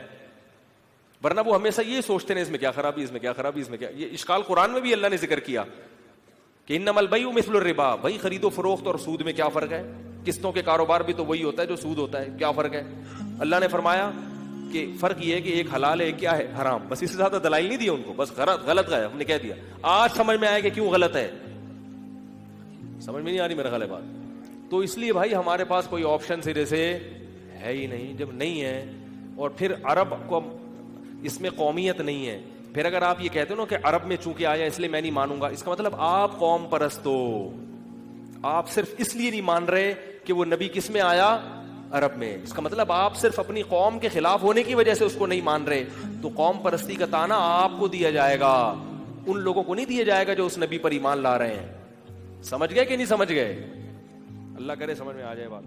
ورنہ وہ ہمیشہ یہ سوچتے ہیں اس میں کیا خرابی, اس میں کیا خرابی, اس میں کیا. یہ اشکال قرآن میں بھی اللہ نے ذکر کیا کہ انما البیع مثل الربا, بھائی خرید و فروخت اور سود میں کیا فرق ہے, قسطوں کے کاروبار بھی تو وہی ہوتا ہے جو سود ہوتا ہے, کیا فرق ہے. اللہ نے فرمایا کہ فرق یہ ہے کہ ایک حلال ہے ایک کیا ہے, حرام. بس اس سے زیادہ دلائل نہیں دی ان کو, بس غلط گئے, ہم نے کہہ دیا. آج سمجھ میں آیا کہ کیوں غلط ہے, سمجھ میں نہیں آ رہی میرا خیال ہے بات. تو اس لیے بھائی ہمارے پاس کوئی آپشن سرے سے ہے ہی نہیں. جب نہیں ہے, اور پھر عرب کو اس میں قومیت نہیں ہے, پھر اگر آپ یہ کہتے ہو نا کہ عرب میں چونکہ آیا اس لیے میں نہیں مانوں گا, اس کا مطلب آپ قوم پرست ہو. آپ صرف اس لیے نہیں مان رہے کہ وہ نبی کس میں آیا, عرب میں. اس کا مطلب آپ صرف اپنی قوم کے خلاف ہونے کی وجہ سے اس کو نہیں مان رہے. تو قوم پرستی کا تانا آپ کو دیا جائے گا, ان لوگوں کو نہیں دیا جائے گا جو اس نبی پر ایمان لا رہے ہیں. سمجھ گئے کہ نہیں سمجھ گئے؟ اللہ کرے سمجھ میں آ جائے بات.